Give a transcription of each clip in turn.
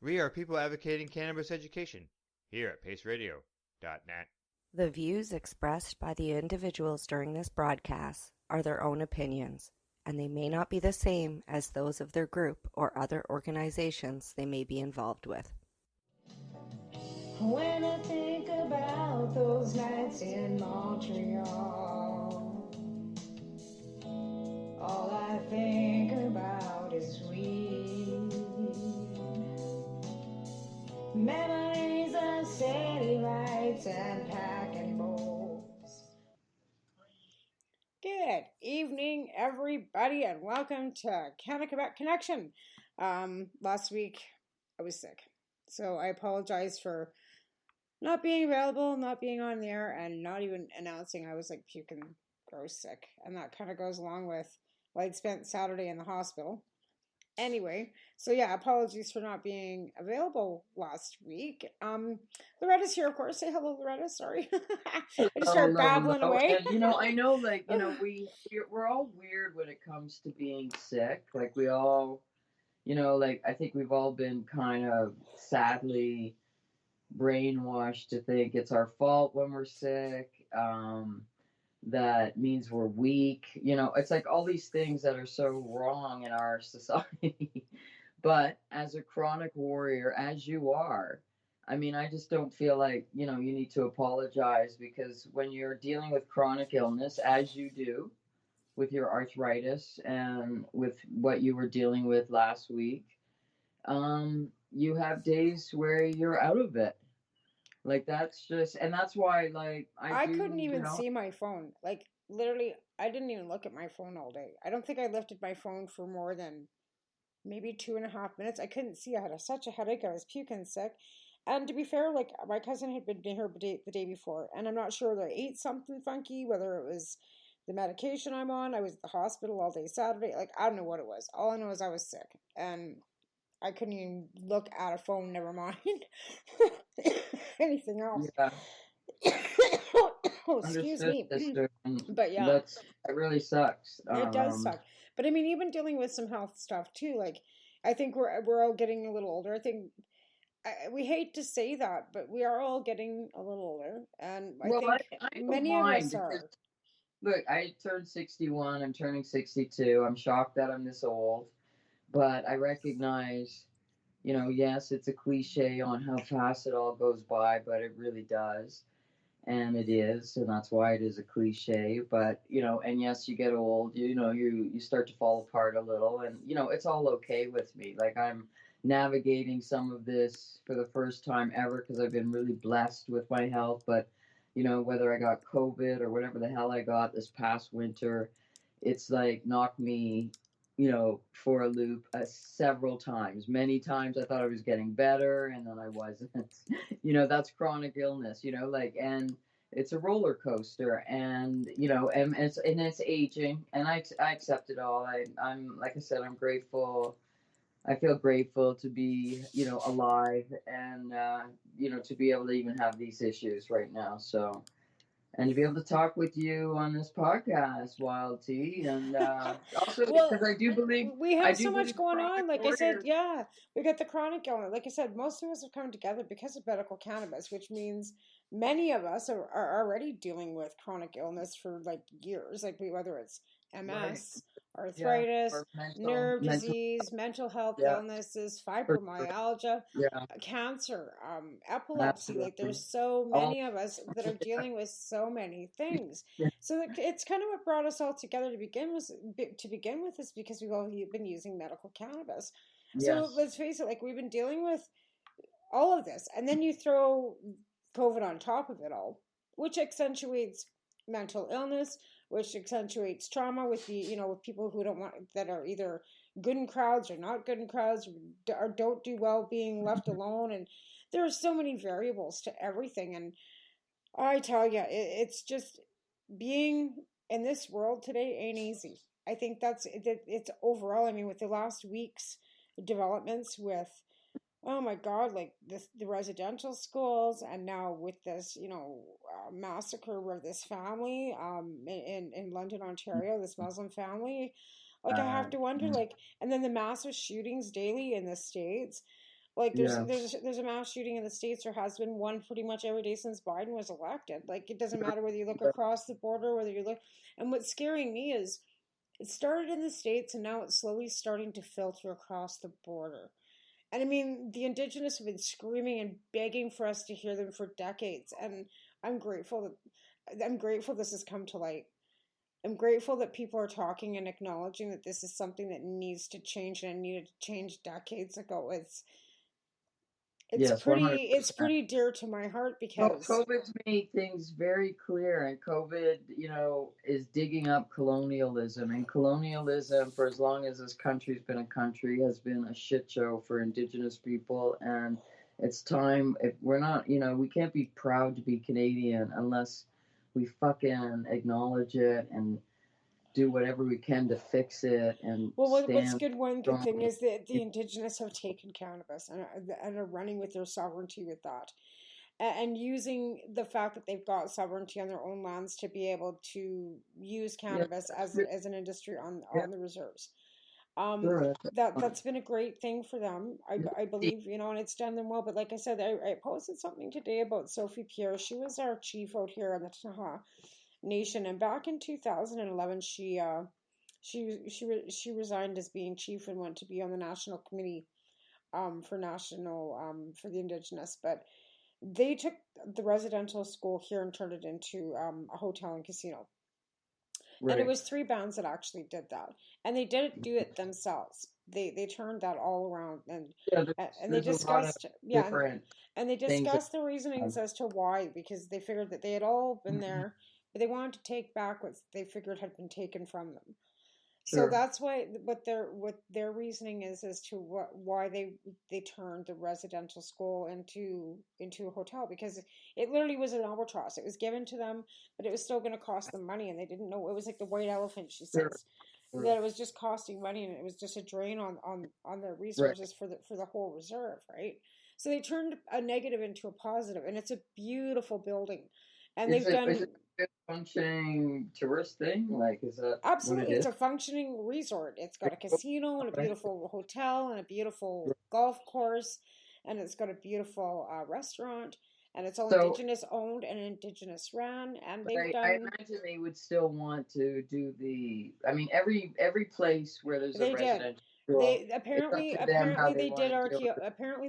We are people advocating cannabis education here at paceradio.net. The views expressed by the individuals during this broadcast are their own opinions, and they may not be the same as those of their group or other organizations they may be involved with. When I think about those nights in Montreal, all I think about is weed. Memories of city lights and packing bowls. Good evening, everybody, and welcome to Canada Connection. Last week I was sick, so I apologize for not being available, not being on the air, and not even announcing I was like puking gross sick. And that kind of goes along with I'd spent Saturday in the hospital. Anyway, so yeah, apologies for not being available last week. Loretta's here, of course. Say hello, Loretta. Sorry. I just started babbling away. And, I know, we're all weird when it comes to being sick. Like, we all, I think we've all been kind of sadly brainwashed to think it's our fault when we're sick. That means we're weak. It's like all these things that are so wrong in our society. But as a chronic warrior, as you are, I just don't feel like, you need to apologize, because when you're dealing with chronic illness, as you do with your arthritis and with what you were dealing with last week, you have days where you're out of it. Like, that's just, and that's why, like, I couldn't even see my phone. Like, literally, I didn't even look at my phone all day. I don't think I lifted my phone for more than maybe 2.5 minutes. I couldn't see. I had such a headache. I was puking sick. And to be fair, like, my cousin had been here the day before, and I'm not sure whether I ate something funky, whether it was the medication I'm on. I was at the hospital all day Saturday. Like, I don't know what it was. All I know is I was sick. And I couldn't even look at a phone, never mind anything else. Yeah. Oh, excuse me. Sister. But yeah. That really sucks. It does suck. But I mean, even dealing with some health stuff too, like, I think we're all getting a little older. I think we hate to say that, but we are all getting a little older. And I think many of us are. Look, I turned 61. I'm turning 62. I'm shocked that I'm this old. But I recognize, yes, it's a cliche on how fast it all goes by, but it really does. And it is, and that's why it is a cliche. But, and yes, you get old, you start to fall apart a little, and, it's all okay with me. Like, I'm navigating some of this for the first time ever, because I've been really blessed with my health. But, whether I got COVID or whatever the hell I got this past winter, it's like knocked me for a loop several times. Many times I thought I was getting better, and then I wasn't. That's chronic illness, and it's a roller coaster, and, and it's aging, and I accept it all. I'm, like I said, I'm grateful. I feel grateful to be, alive, and, to be able to even have these issues right now. So, and to be able to talk with you on this podcast, Wild Tea, and also because I do believe we have so much going on. Like I said, yeah, we got the chronic illness. Like I said, most of us have come together because of medical cannabis, which means many of us are already dealing with chronic illness for like years, like whether it's MS, arthritis, nerve disease, mental health illnesses, fibromyalgia, cancer, epilepsy. Like, there's so many of us that are dealing with so many things. So it's kind of what brought us all together to begin with is because we've all been using medical cannabis. So let's face it, like, we've been dealing with all of this, and then you throw COVID on top of it all, which accentuates mental illness, which accentuates trauma with with people who that are either good in crowds or not good in crowds, or don't do well being left alone. And there are so many variables to everything. And I tell you, it's just, being in this world today ain't easy. I think it's overall, I mean, with the last week's developments with, oh my God, like the residential schools, and now with this, massacre of this family in London, Ontario, this Muslim family. Like, I have to wonder, like, and then the massive shootings daily in the States. Like Yeah. there's a mass shooting in the States. There has been one pretty much every day since Biden was elected. Like it doesn't matter whether you look across the border, whether you look. And what's scaring me is it started in the States and now it's slowly starting to filter across the border. And I mean, the Indigenous have been screaming and begging for us to hear them for decades. And I'm grateful this has come to light. I'm grateful that people are talking and acknowledging that this is something that needs to change and it needed to change decades ago. Yes, 100%. It's pretty dear to my heart Well, because COVID's made things very clear, and COVID, is digging up colonialism. And colonialism, for as long as this country's been a country, has been a shit show for Indigenous people. And it's time, if we're not, we can't be proud to be Canadian unless we fucking acknowledge it and do whatever we can to fix it and what's stand one good thing strong. is that the Indigenous have taken cannabis and are running with their sovereignty with that. And using the fact that they've got sovereignty on their own lands to be able to use cannabis as an industry on the reserves. Sure. That's been a great thing for them. I believe, and it's done them well. But like I said, I posted something today about Sophie Pierre. She was our chief out here in the Taha Nation, and back in 2011, she resigned as being chief and went to be on the national committee for the Indigenous. But they took the residential school here and turned it into a hotel and casino. Right. And it was 3 bands that actually did that, and they didn't do it themselves. They turned that all around, and they discussed and they discussed the reasonings as to why, because they figured that they had all been there, but they wanted to take back what they figured had been taken from them. So that's why what their reasoning is as to why they turned the residential school into a hotel, because it literally was an albatross. It was given to them, but it was still going to cost them money, and they didn't know. It was like the white elephant, she says, that it was just costing money, and it was just a drain on their resources for the whole reserve, right? So they turned a negative into a positive, and it's a beautiful building, and they've done. Is it a functioning tourist thing? Like, is that absolutely? It's a functioning resort. It's got a casino and a beautiful hotel and a beautiful golf course, and it's got a beautiful restaurant, and it's all Indigenous owned and Indigenous ran. And they've done. I imagine they would still want to do the. I mean, every place where there's a residential. They apparently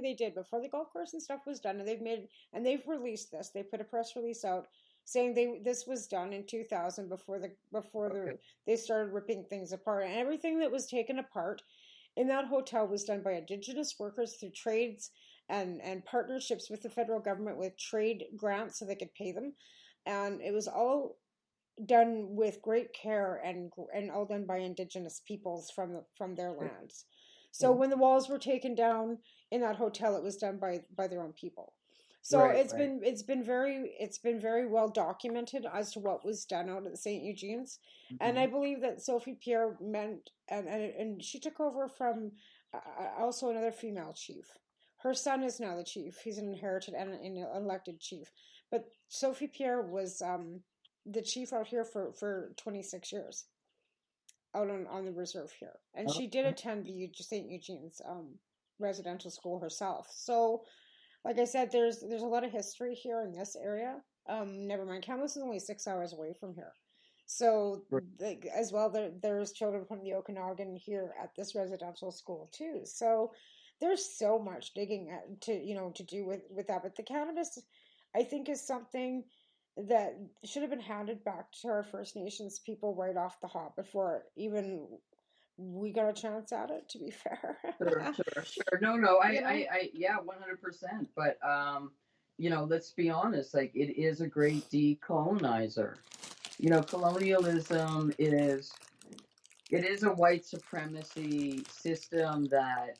they did before the golf course and stuff was done, and they've released this. They put a press release out saying this was done in 2000 before they started ripping things apart, and everything that was taken apart in that hotel was done by Indigenous workers through trades and partnerships with the federal government with trade grants so they could pay them, and it was all done with great care and all done by Indigenous peoples from their lands. So when the walls were taken down in that hotel, it was done by their own people. So it's been very well documented as to what was done out at St. Eugene's, and I believe that Sophie Pierre meant and she took over from also another female chief. Her son is now the chief. He's an inherited and an elected chief, but Sophie Pierre was the chief out here for 26 years out on the reserve here, and she did attend the St. Eugene's residential school herself. So like I said, there's a lot of history here in this area. Never mind, Kamloops is only 6 hours away from here, so as well there's children from the Okanagan here at this residential school too. So there's so much digging to do with that. But the cannabis, I think, is something that should have been handed back to our First Nations people right off the hop before even we got a chance at it, to be fair. Sure. No, I 100%. But, let's be honest, like, it is a great decolonizer. Colonialism is a white supremacy system that,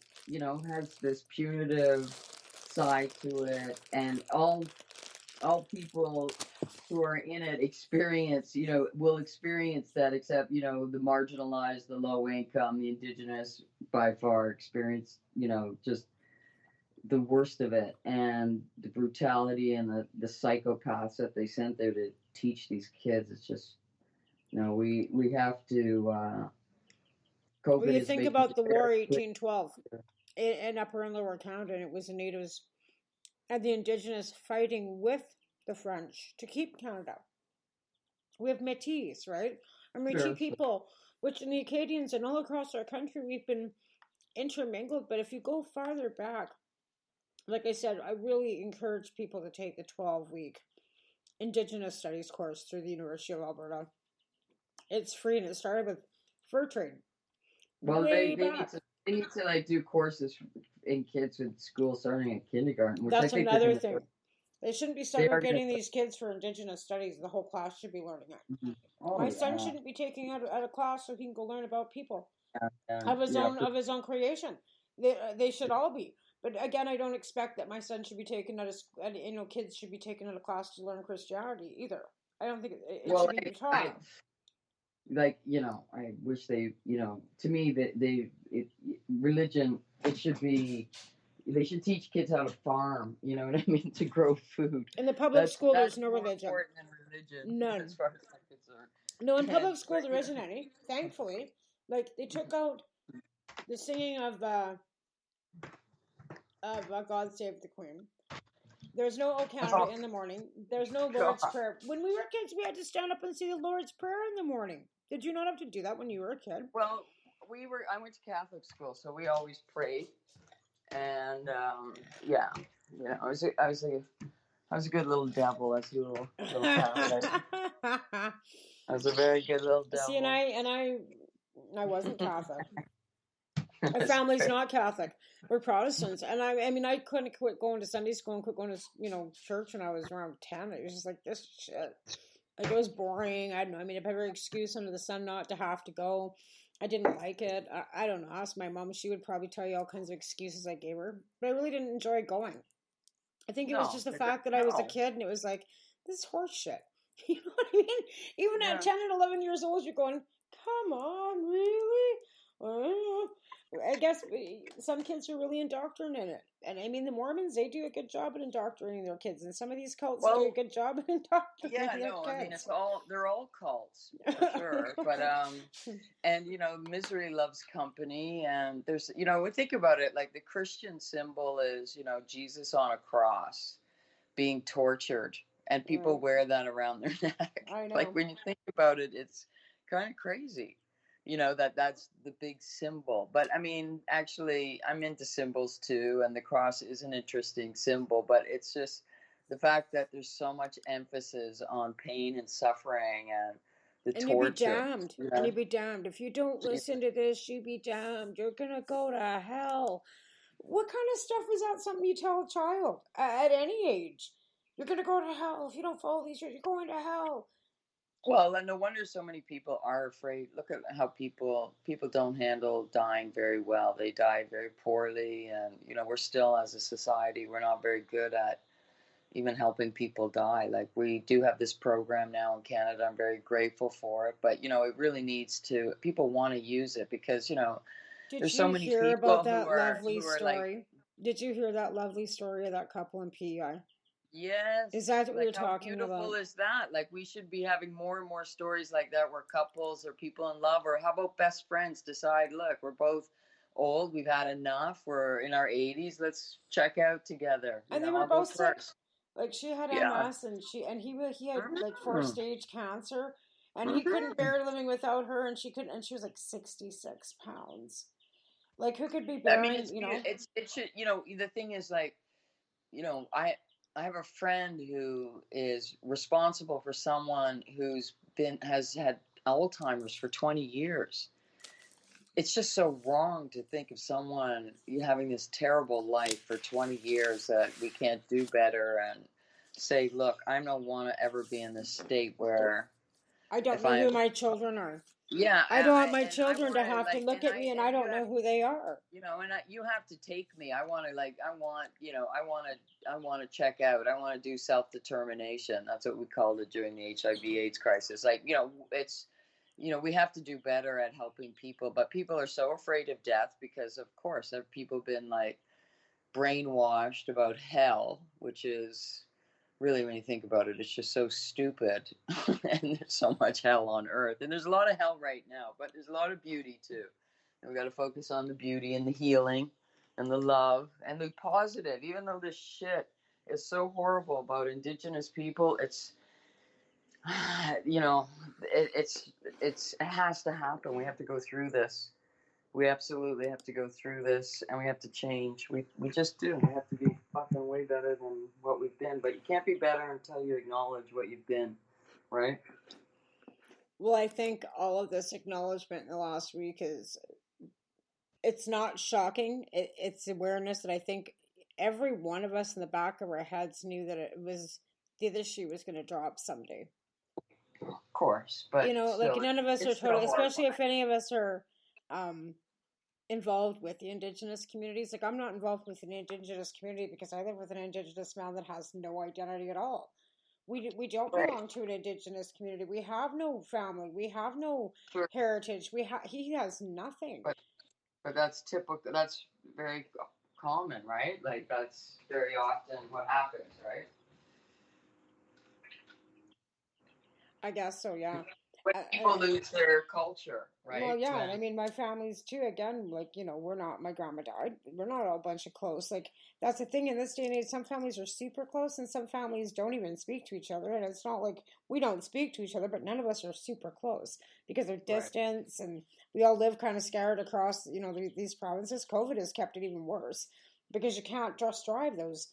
has this punitive side to it, and all people who are in it will experience that, except, the marginalized, the low income, the Indigenous by far experience, just the worst of it, and the brutality and the psychopaths that they sent there to teach these kids. It's just, we have to, what do you think about the war 1812? in Upper and Lower Canada, and it was the natives and the Indigenous fighting with the French to keep Canada. We have Métis, right? And Métis Sure. people, which in the Acadians and all across our country, we've been intermingled. But if you go farther back, like I said, I really encourage people to take the 12-week Indigenous Studies course through the University of Alberta. It's free, and it started with fur trade. Well, Way they back. need to like do courses in kids with school starting in kindergarten, which I That's think another thing. They shouldn't be They are segregating these kids for Indigenous studies. The whole class should be learning it. Oh, My son yeah. shouldn't be taking out a class so he can go learn about people Yeah, of his yeah, own creation. They should all be. But again, I don't expect that my son should be taken out of kids should be taken out of class to learn Christianity either. I don't think it Well, should be taught. like I wish they, to me that religion, it should be, they should teach kids how to farm. You know what I mean? To grow food. In the public school, there's no more religion. important than religion. None. As far as I'm concerned. No, in public school there isn't any. Thankfully, like they took out the singing of God Save the Queen. There's no O Canada in the morning. There's no Lord's Prayer. When we were kids, we had to stand up and say the Lord's Prayer in the morning. Did you not have to do that when you were a kid? Well, I went to Catholic school, so we always prayed, and I was a good little devil. As a little Catholic. I was a very good little devil. See, and I wasn't Catholic. My family's not Catholic. We're Protestants, and I mean, I couldn't quit going to Sunday school and quit going to church when I was around 10. It was just like this shit. Like it was boring. I don't know. I mean, if I had every excuse under the sun not to have to go, I didn't like it. I don't know. Ask my mom; she would probably tell you all kinds of excuses I gave her. But I really didn't enjoy going. I think it was just the fact that I was a kid, and it was like this is horse shit. You know what I mean? Even at 10 and 11 years old, you're going, "Come on, really?" I guess some kids are really indoctrinated. And I mean, the Mormons, they do a good job at indoctrinating their kids. And some of these cults do a good job at indoctrinating their kids. I mean, they're all cults, for sure. But, and, misery loves company. And there's, we think about it, like the Christian symbol is, Jesus on a cross being tortured. And people wear that around their neck. I know. Like when you think about it, it's kind of crazy. That's the big symbol. But I mean, actually, I'm into symbols too, and the cross is an interesting symbol, but it's just the fact that there's so much emphasis on pain and suffering and the torture. And you'd be damned. And you'd be damned. If you don't listen to this, you'd be damned. You're going to go to hell. What kind of stuff is that something you tell a child at any age? You're going to go to hell. If you don't follow these rules, you're going to hell. Well, and no wonder so many people are afraid. Look at how people don't handle dying very well. They die very poorly, and we're still, as a society, we're not very good at even helping people die. Like we do have this program now in Canada. I'm very grateful for it, but it really needs to. People want to use it because there's so many people about that who are lovely story? Like, did you hear that lovely story of that couple in PEI? Yes. Is that what we were talking about? How beautiful is that? Like we should be having more and more stories like that where couples or people in love, or how about best friends decide, look, we're both old, we've had enough, we're in our 80s, let's check out together. And they were both sick. Like she had MS and he had like 4-stage cancer, and he couldn't bear living without her, and she was like 66 pounds. Like who could be bearing, it should, the thing is like, I have a friend who is responsible for someone has had Alzheimer's for 20 years. It's just so wrong to think of someone having this terrible life for 20 years that we can't do better and say, look, I don't want to ever be in this state where I don't know who my children are. Yeah, I don't want my children to have to look at me and I don't know who they are. And you have to take me. I want to check out. I want to do self-determination. That's what we called it during the HIV/AIDS crisis. Like, it's, we have to do better at helping people, but people are so afraid of death because, of course, have people been like brainwashed about hell, which is really, when you think about it, it's just so stupid. And there's so much hell on earth. And there's a lot of hell right now, but there's a lot of beauty too. And we got to focus on the beauty and the healing and the love and the positive. Even though this shit is so horrible about Indigenous people, it's you know, it has to happen. We have to go through this. We absolutely have to go through this, and we have to change. We just do. We have to be fucking way better than what we've been. But you can't be better until you acknowledge what you've been, right? Well, I think all of this acknowledgement in the last week is, it's not shocking. It's awareness that I think every one of us in the back of our heads knew that the issue was going to drop someday. Of course, but like none of us are totally, especially if horrifying. any of us are involved with the Indigenous communities. Like, I'm not involved with an Indigenous community because I live with an Indigenous man that has no identity at all. We don't Right. belong to an Indigenous community. We have no family. We have no Sure. heritage. He has nothing. But that's typical. That's very common, right? Like that's very often what happens, right? I guess so, yeah. When people lose their culture, right? Well, yeah, and I mean, my family's too, again, like, we're not, my grandma died. We're not all a bunch of close. Like, that's the thing in this day and age. Some families are super close and some families don't even speak to each other. And it's not like we don't speak to each other, but none of us are super close because of distance. Right. And we all live kind of scattered across, these provinces. COVID has kept it even worse because you can't just drive those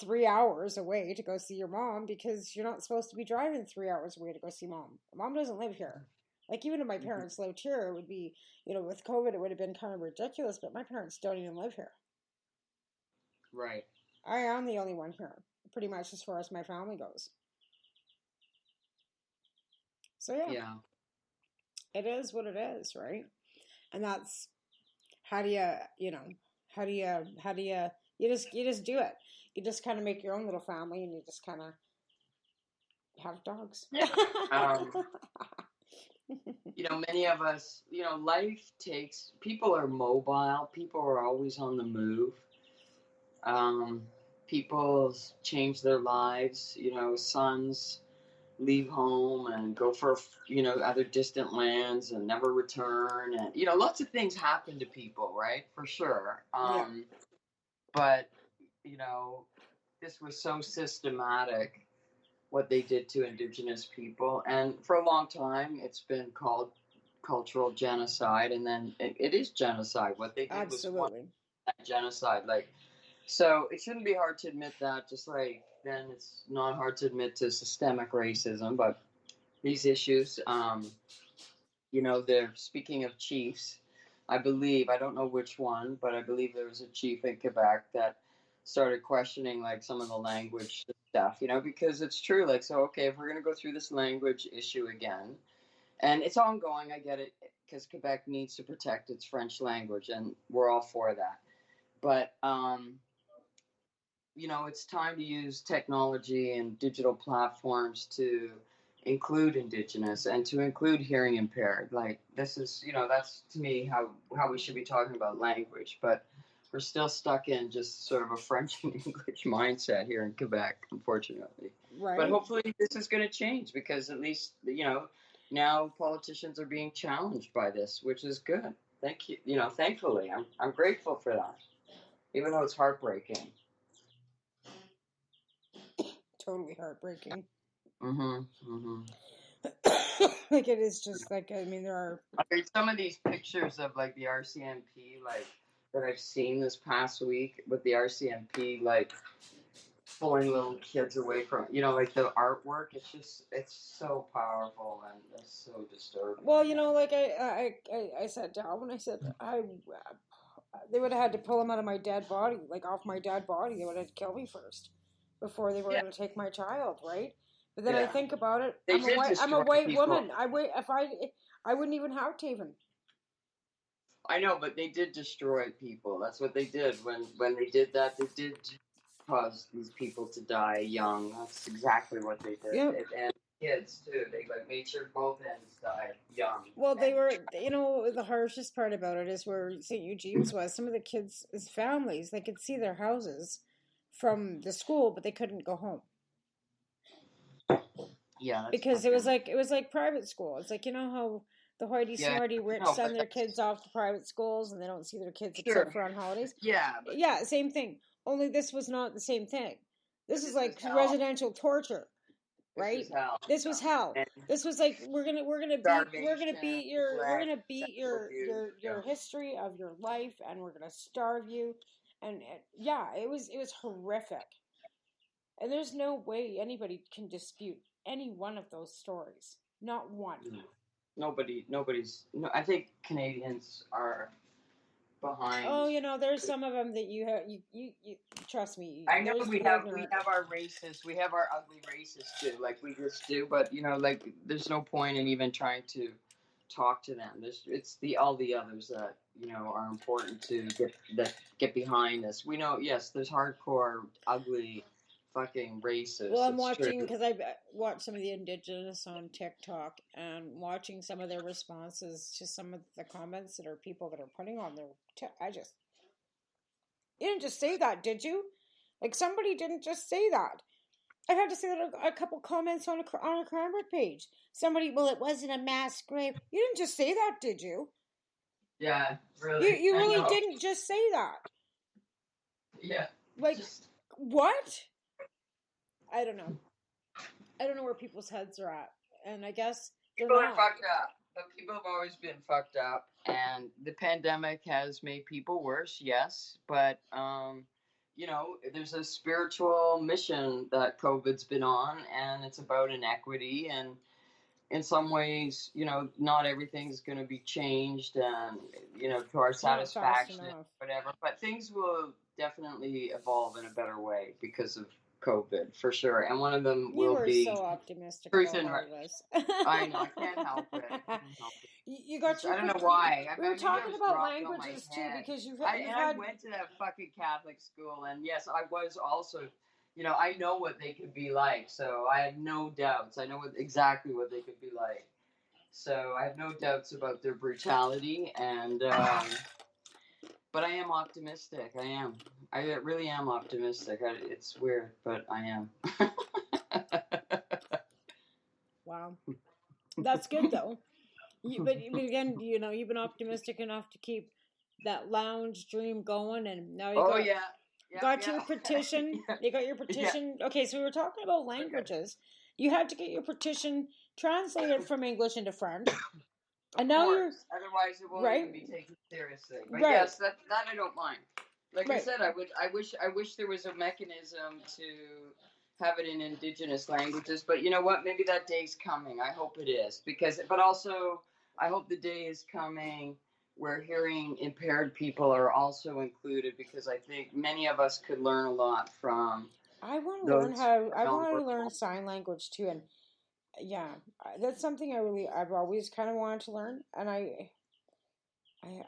3 hours away to go see your mom because you're not supposed to be driving 3 hours away to go see mom. Mom doesn't live here. Like, even if my parents lived here, it would be, with COVID, it would have been kind of ridiculous, but my parents don't even live here. Right. I am the only one here, pretty much as far as my family goes. So, yeah. It is what it is, right? And that's, you just do it. You just kind of make your own little family and you just kind of have dogs. Many of us, life takes, people are mobile, people are always on the move. People change their lives, sons leave home and go for, other distant lands and never return. And, lots of things happen to people, right? For sure. But, this was so systematic, what they did to Indigenous people. And for a long time, it's been called cultural genocide. And then it is genocide. What they did was genocide. So it shouldn't be hard to admit that, just like then it's not hard to admit to systemic racism. But these issues, they're speaking of chiefs. I don't know which one, but I believe there was a chief in Quebec that started questioning some of the language stuff, because it's true. Okay, if we're going to go through this language issue again, and it's ongoing, I get it, because Quebec needs to protect its French language, and we're all for that. But, it's time to use technology and digital platforms to include Indigenous and to include hearing impaired. This is, that's to me how we should be talking about language. But we're still stuck in just sort of a French and English mindset here in Quebec, unfortunately. Right. But hopefully this is going to change because at least, now politicians are being challenged by this, which is good. Thank you. Thankfully, I'm grateful for that, even though it's heartbreaking. Totally heartbreaking. It is just there are some of these pictures of the RCMP that I've seen this past week with the RCMP pulling little kids away from the artwork. It's so powerful and it's so disturbing. Well, I sat down when I said they would have had to pull him out of my dead body, off my dead body. They would have had to kill me first before they were going to take my child, right? But then I think about it. I'm a white woman. I wouldn't even have Taven. I know, but they did destroy people. That's what they did. When they did that, they did cause these people to die young. That's exactly what they did. Yep. And kids too. They made sure both ends died young. Well, they were. The harshest part about it is where St. Eugene's was. Some of the kids' families, they could see their houses from the school, but they couldn't go home. Yeah, because it was like private school. It's how The hoity-smarty rich no, send but their kids off to private schools and they don't see their kids Sure. except for on holidays. Yeah, but Yeah, same thing. Only this was not the same thing. This is like hell. residential torture, right? This is hell. This was hell. And This was like we're gonna starvation, beat sexual abuse, your history of your life, and we're gonna starve you, and yeah, it was horrific, and there's no way anybody can dispute any one of those stories. Not one. Nobody's. No, I think Canadians are behind. Oh, there's some of them that you have. You trust me. I know there's we the have ignorant. our racists, we have our ugly racists too, like we just do. But like there's no point in even trying to talk to them. It's all the others that are important to get behind us. We know, yes, there's hardcore ugly fucking racists. Well, I'm watching because I watched some of the Indigenous on TikTok and watching some of their responses to some of the comments that are people that are putting on their. You didn't just say that, did you? Like somebody didn't just say that. I had to say that a couple comments on a Cranbrook page. Somebody, well, it wasn't a mass grave. You didn't just say that, did you? Yeah, really. You really didn't just say that. Yeah. Like what? I don't know. I don't know where people's heads are at, and I guess people are fucked up. But people have always been fucked up, and the pandemic has made people worse. Yes, but there's a spiritual mission that COVID's been on, and it's about inequity. And in some ways, not everything's going to be changed, and to our satisfaction, whatever. But things will definitely evolve in a better way because of COVID, for sure. And one of them will be. You were so optimistic truth about and all this. I know, I can't help it. You got your. I don't know why. We were talking about languages too, because I went to that fucking Catholic school, and yes, I was also. I know what they could be like, so I have no doubts. I know exactly what they could be like, so I have no doubts about their brutality. And but I am optimistic. I am. I really am optimistic. It's weird, but I am. Wow, that's good though. But again, you've been optimistic enough to keep that lounge dream going, and now you got your petition. Yeah. You got your petition. Yeah. Okay, so we were talking about languages. Okay. You had to get your petition translated from English into French. And now otherwise it won't even be taken seriously. But yes, that I don't mind. Like I said, I wish there was a mechanism to have it in Indigenous languages. But you know what? Maybe that day's coming. I hope it is. But also I hope the day is coming where hearing impaired people are also included, because I think many of us could learn a lot from. I want to learn sign language too, and yeah, that's something I've always kind of wanted to learn, and I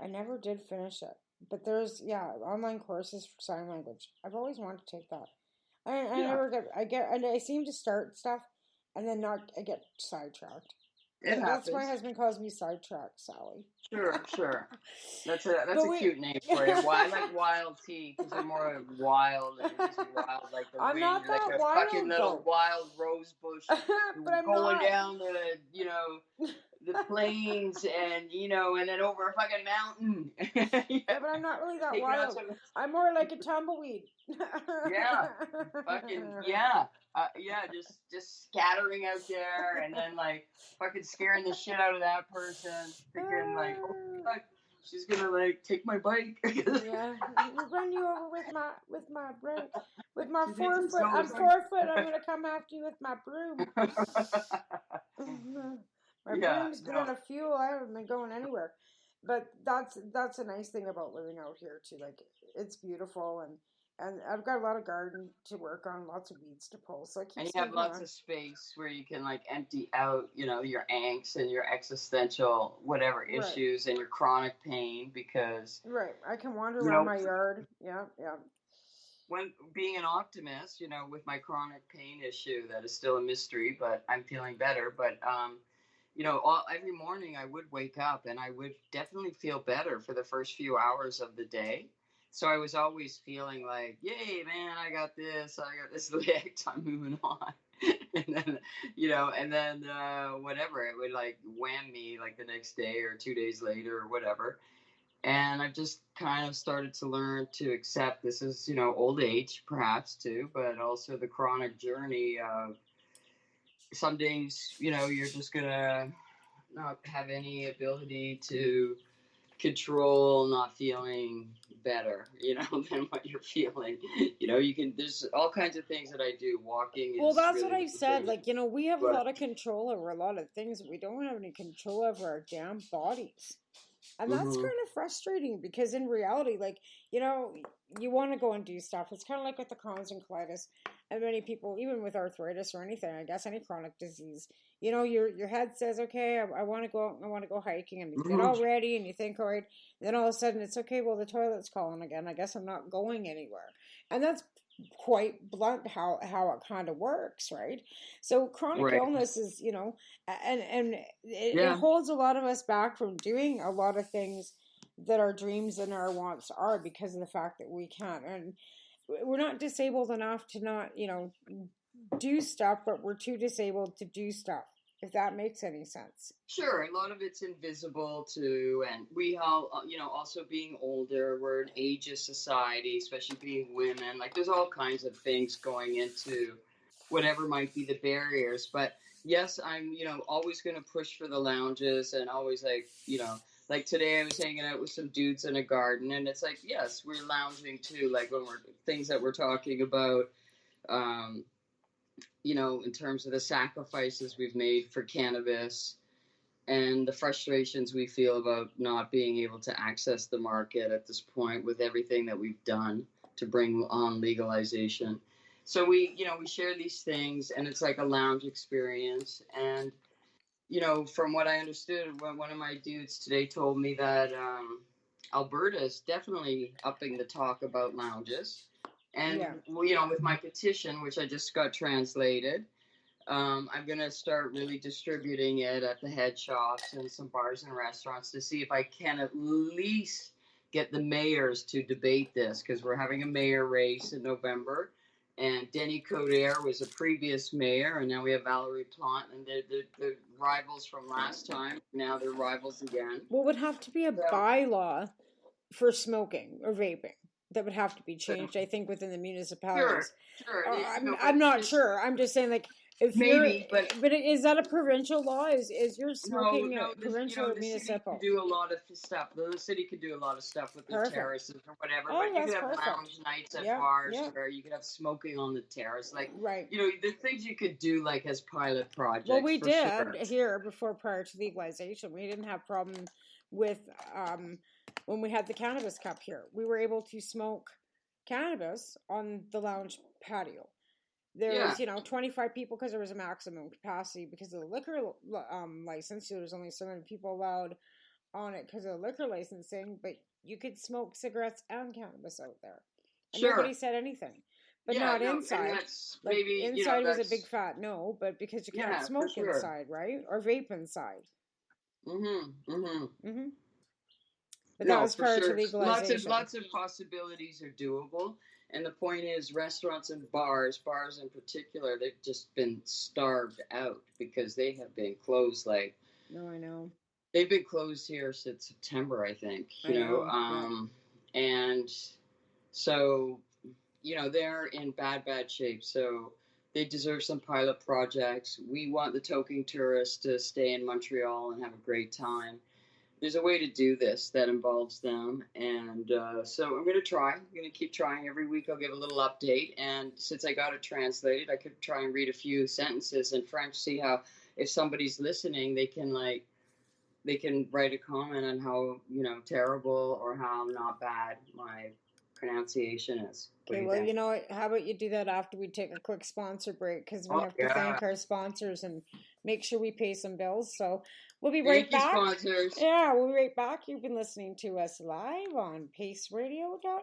never did finish it. But there's online courses for sign language. I've always wanted to take that. I seem to start stuff and then I get sidetracked. That's why my husband calls me Sidetrack Sally. Sure. That's a cute name for you. Well, I like Wild Tea because I'm more wild and just wild, like the I'm wind. not that like a wild, fucking little wild rose bush. But I'm going not. Down the plains and and then over a fucking mountain. Yeah, but I'm not really that wild. I'm more like a tumbleweed. Just scattering out there, and then like fucking scaring the shit out of that person, thinking like, oh fuck, she's gonna like take my bike. Yeah, we'll run you over with my broom, with my 4 foot. I'm 4 foot. I'm gonna come after you with my broom. My broom's been on a fuel. I haven't been going anywhere. But that's a nice thing about living out here too. Like it's beautiful, and I've got a lot of garden to work on, lots of weeds to pull. So and you have lots of space where you can like empty out, your angst and your existential whatever issues and your chronic pain, because I can wander around my yard. Yeah. When being an optimist, with my chronic pain issue that is still a mystery, but I'm feeling better. But every morning I would wake up and I would definitely feel better for the first few hours of the day. So I was always feeling like, yay, man, I got this leg, I'm moving on. and then whatever, it would like wham me like the next day or 2 days later or whatever. And I've just kind of started to learn to accept this is, old age perhaps too, but also the chronic journey of some days, you're just gonna not have any ability to control not feeling better, than what you're feeling. There's all kinds of things that I do. Walking Well, is that's really what I one said. thing, Like, we have a but lot of control over a lot of things. We don't have any control over our damn bodies. And that's hmm kind of frustrating because in reality, like, you want to go and do stuff. It's kind of like with the Crohn's and colitis, and many people, even with arthritis or anything, I guess any chronic disease, your head says, okay, I want to go hiking, and you get hmm all ready and you think, all right, then all of a sudden it's okay, well, the toilet's calling again. I guess I'm not going anywhere. And that's quite blunt how it kind of works, right? So chronic right, illness is, and it yeah, holds a lot of us back from doing a lot of things that our dreams and our wants are because of the fact that we can't. And we're not disabled enough to not, do stuff, but we're too disabled to do stuff, if that makes any sense. sure. A lot of it's invisible too, and we all, also being older, we're an ageist society, especially being women. Like, there's all kinds of things going into whatever might be the barriers. But yes, I'm, always going to push for the lounges, and always like today I was hanging out with some dudes in a garden, and it's like, yes, we're lounging too. Like when we're things that we're talking about. Um, in terms of the sacrifices we've made for cannabis and the frustrations we feel about not being able to access the market at this point with everything that we've done to bring on legalization. So we share these things, and it's like a lounge experience. And from what I understood, one of my dudes today told me that Alberta is definitely upping the talk about lounges. And Yeah. with my petition, which I just got translated, I'm gonna start really distributing it at the head shops and some bars and restaurants to see if I can at least get the mayors to debate this, because we're having a mayor race in November, and Denny Coderre was a previous mayor, and now we have Valerie Plante, and they're rivals from last time. Now they're rivals again. Well, it would have to be a So, bylaw for smoking or vaping that would have to be so changed, I think, within the sure, municipalities. sure, I'm but not just sure. I'm just saying, like, if you're, maybe, but but is that a provincial law? Is your no, smoking no. provincial or The city can municipal? do a lot of stuff. The city can do a lot of stuff with their Perfect. terraces or whatever. Oh, But you that's could have perfect. lounge nights at Yeah, bars yeah, where you could have smoking on the terrace. Like, right. the things you could do like as pilot Well, projects we for did sure. here prior to legalization. We didn't have problem with when we had the cannabis cup here. We were able to smoke cannabis on the lounge patio. There Yeah, was, 25 people because there was a maximum capacity because of the liquor license. So there was only so many people allowed on it because of the liquor licensing, but you could smoke cigarettes and cannabis out there. And sure. nobody said anything. But Yeah, not no, and inside. that's Like maybe inside was a big that's fat no, but because you can't yeah, for smoke sure. inside, right? Or vape inside. Mm-hmm. hmm But that No, was for prior to sure. legalization. Lots of possibilities are doable. And the point is, restaurants and bars in particular, they've just been starved out because they have been closed. Like, No, I know. they've been closed here since September, I think. I know. Yeah. And so they're in bad shape. So they deserve some pilot projects. We want the token tourists to stay in Montreal and have a great time. There's a way to do this that involves them, and so I'm going to try. I'm going to keep trying. Every week I'll give a little update, and since I got it translated, I could try and read a few sentences in French, see how, if somebody's listening, they can write a comment on how terrible or how not bad my pronunciation is. What Okay, do you well, think? you know what? How about you do that after we take a quick sponsor break because we Oh have to yeah, thank our sponsors and make sure we pay some bills. So we'll be right thank you, back. sponsors. Yeah, we'll be right back. You've been listening to us live on paceradio.net.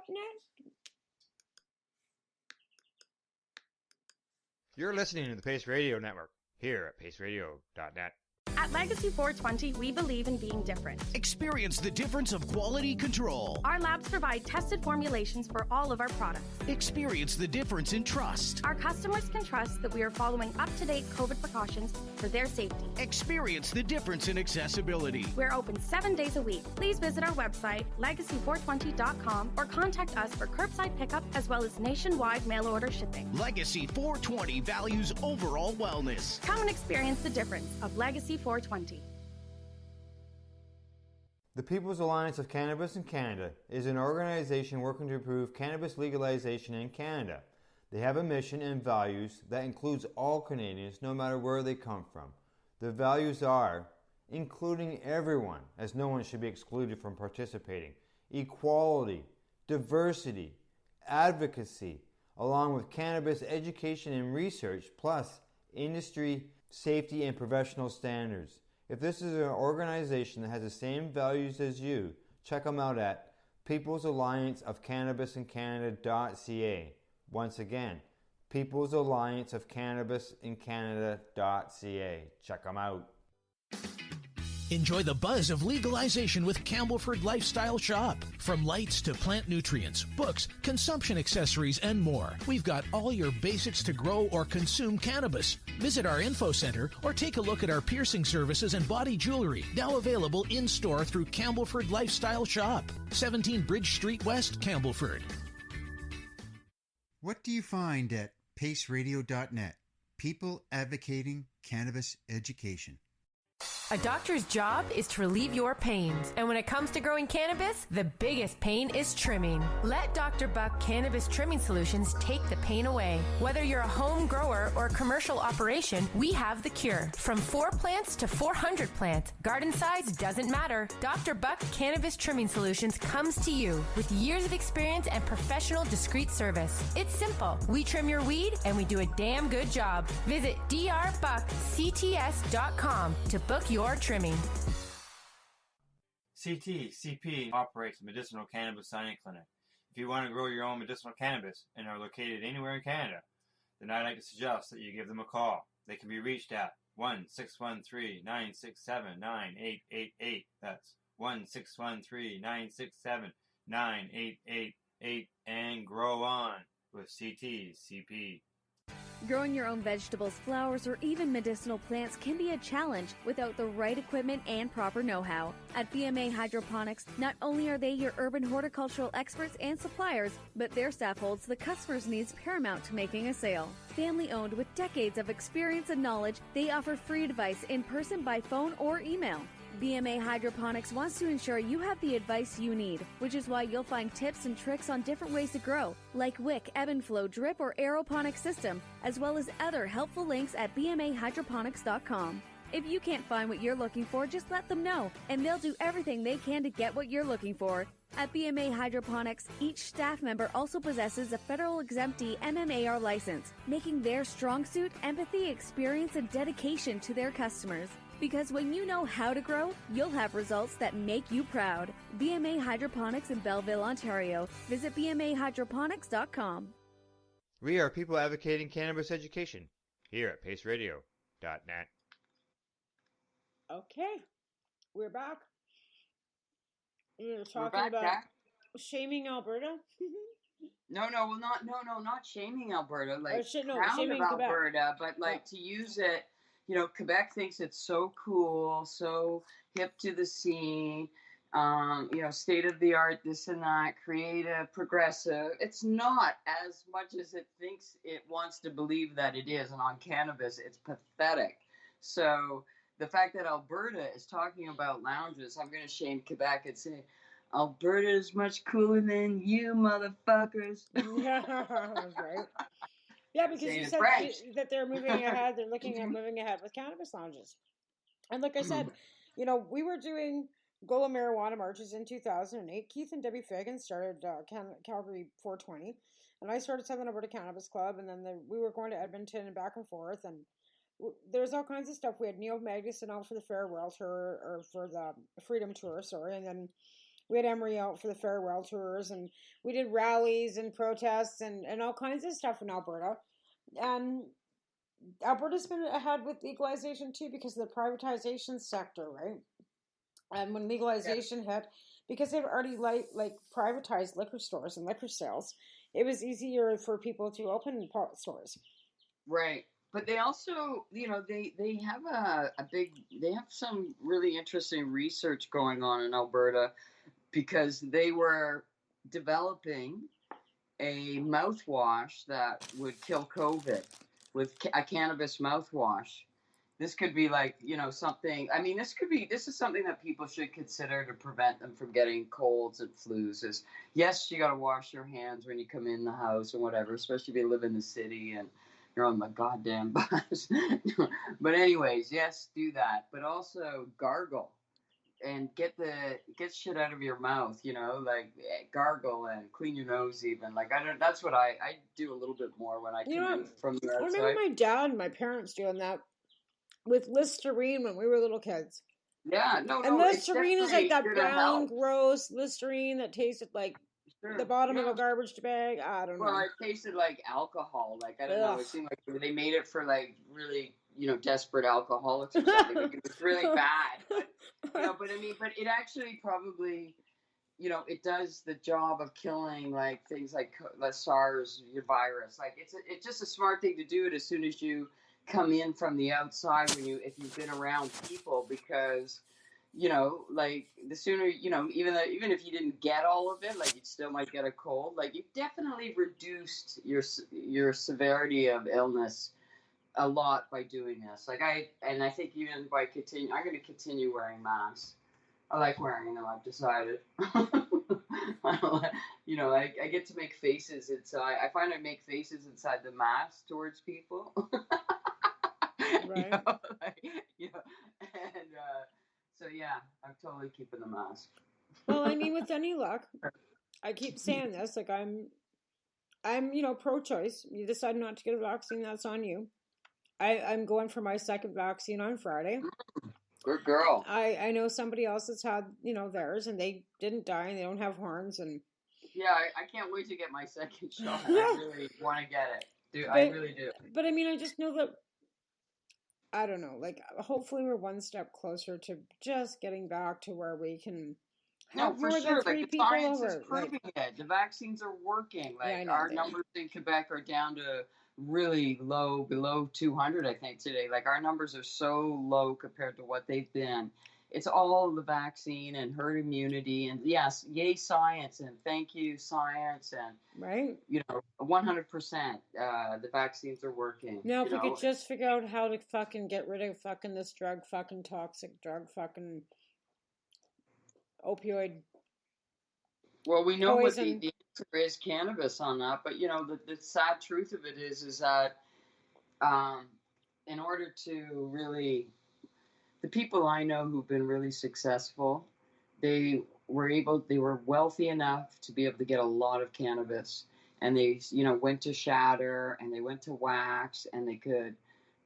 You're listening to the Pace Radio Network here at paceradio.net. At Legacy 420, we believe in being different. Experience the difference of quality control. Our labs provide tested formulations for all of our products. Experience the difference in trust. Our customers can trust that we are following up-to-date COVID precautions for their safety. Experience the difference in accessibility. We're open 7 days a week. Please visit our website, legacy420.com, or contact us for curbside pickup as well as nationwide mail order shipping. Legacy 420 values overall wellness. Come and experience the difference of Legacy 420. The People's Alliance of Cannabis in Canada is an organization working to improve cannabis legalization in Canada. They have a mission and values that includes all Canadians, no matter where they come from. The values are including everyone, as no one should be excluded from participating, equality, diversity, advocacy, along with cannabis education and research, plus industry, safety, and professional standards. If this is an organization that has the same values as you, check them out at People's Alliance of Cannabis in Canada.ca. Once again, People's Alliance of Cannabis in Canada.ca. Check them out. Enjoy the buzz of legalization with Campbellford Lifestyle Shop. From lights to plant nutrients, books, consumption accessories, and more, we've got all your basics to grow or consume cannabis. Visit our info center or take a look at our piercing services and body jewelry, now available in-store through Campbellford Lifestyle Shop, 17 Bridge Street West, Campbellford. What do you find at paceradio.net? People advocating cannabis education. A doctor's job is to relieve your pains. And when it comes to growing cannabis, the biggest pain is trimming. Let Dr. Buck Cannabis Trimming Solutions take the pain away. Whether you're a home grower or a commercial operation, we have the cure. From 4 plants to 400 plants, garden size doesn't matter. Dr. Buck Cannabis Trimming Solutions comes to you with years of experience and professional discreet service. It's simple. We trim your weed and we do a damn good job. Visit drbuckcts.com to book your trimming. CP operates a medicinal cannabis signing clinic. If you want to grow your own medicinal cannabis and are located anywhere in Canada, then I'd like to suggest that you give them a call. They can be reached at 1-613-967-9888. That's 1-613-967-9888, and grow on with CP. Growing your own vegetables, flowers, or even medicinal plants can be a challenge without the right equipment and proper know-how. At BMA Hydroponics, not only are they your urban horticultural experts and suppliers, but their staff holds the customer's needs paramount to making a sale. Family-owned with decades of experience and knowledge, they offer free advice in person, by phone, or email. BMA Hydroponics wants to ensure you have the advice you need, which is why you'll find tips and tricks on different ways to grow, like wick, ebb and flow, drip, or aeroponic system, as well as other helpful links at bmahydroponics.com. If you can't find what you're looking for, just let them know, and they'll do everything they can to get what you're looking for. At BMA Hydroponics, each staff member also possesses a federal exemptee MMAR license, making their strong suit empathy, experience, and dedication to their customers. Because when you know how to grow, you'll have results that make you proud. BMA Hydroponics in Belleville, Ontario. Visit bmahydroponics.com. We are people advocating cannabis education here at paceradio.net. Okay, we're back. We're talking about shaming Alberta. No, not shaming Alberta. Like shaming Alberta, but like to use it. You know, Quebec thinks it's so cool, so hip to the scene, state of the art, this and that, creative, progressive. It's not as much as it thinks it wants to believe that it is. And on cannabis, it's pathetic. So the fact that Alberta is talking about lounges, I'm going to shame Quebec and say, Alberta is much cooler than you motherfuckers. Yeah, that's right. Yeah, because you said that they're moving ahead. They're looking at moving ahead with cannabis lounges. And like I said, we were doing Gola marijuana marches in 2008. Keith and Debbie Fagan started Calgary 420. And I started Southern Alberta Cannabis Club. And then we were going to Edmonton and back and forth. And there's all kinds of stuff. We had Neil Magnuson out for the Farewell Tour, or for the Freedom Tour, sorry. And then we had Emery out for the farewell tours, and we did rallies and protests and all kinds of stuff in Alberta. And Alberta's been ahead with legalization too because of the privatization sector, right? And when legalization hit, because they've already like privatized liquor stores and liquor sales, it was easier for people to open stores. Right. But they also, they have they have some really interesting research going on in Alberta because they were developing a mouthwash that would kill COVID with a cannabis mouthwash. This could be like, something. I mean, this is something that people should consider to prevent them from getting colds and flus. Is yes, you got to wash your hands when you come in the house and whatever, especially if you live in the city and you're on the goddamn bus. But anyways, yes, do that. But also gargle and get shit out of your mouth, like gargle and clean your nose even. Like I don't. That's what I do a little bit more when I come from the outside. I remember my dad and my parents doing that with Listerine when we were little kids. Yeah, and Listerine is like that brown, gross Listerine that tasted like the bottom of a garbage bag. I don't know. Well, it tasted like alcohol. Like I don't know. It seemed like they made it for like really, desperate alcoholics or something. Like, it was really bad. But I mean, but it actually probably, it does the job of killing like things like the SARS virus. Like it's just a smart thing to do it as soon as you come in from the outside if you've been around people, because like the sooner, even if you didn't get all of it, like you still might get a cold. Like you've definitely reduced your severity of illness a lot by doing this. Like I think even by I'm going to continue wearing masks. I like wearing them. I've decided. I don't like, I get to make faces inside. I find I make faces inside the mask towards people. Right. And so yeah, I'm totally keeping the mask. Well, I mean, with any luck, I keep saying this. Like I'm pro-choice. You decide not to get a vaccine, that's on you. I'm going for my second vaccine on Friday. Good girl. I know somebody else that's had theirs and they didn't die and they don't have horns and. Yeah, I can't wait to get my second shot. I really want to get it. Dude, I really do. But I mean, I just know that, I don't know, like, hopefully we're one step closer to just getting back to where we can have more than 3 people over. The science is proving it. The vaccines are working. Like, our numbers in Quebec are down to really low, below 200, I think, today. Like, our numbers are so low compared to what they've been. It's all the vaccine and herd immunity, and yes, yay science, and thank you science, and right, 100%. The vaccines are working. Now, if we could just figure out how to fucking get rid of fucking this drug, fucking toxic drug, fucking opioid. Well, we know poison. What the answer is cannabis on that, but the sad truth of it is that in order to really. The people I know who've been really successful, they were wealthy enough to be able to get a lot of cannabis, and they, went to Shatter and they went to Wax, and they could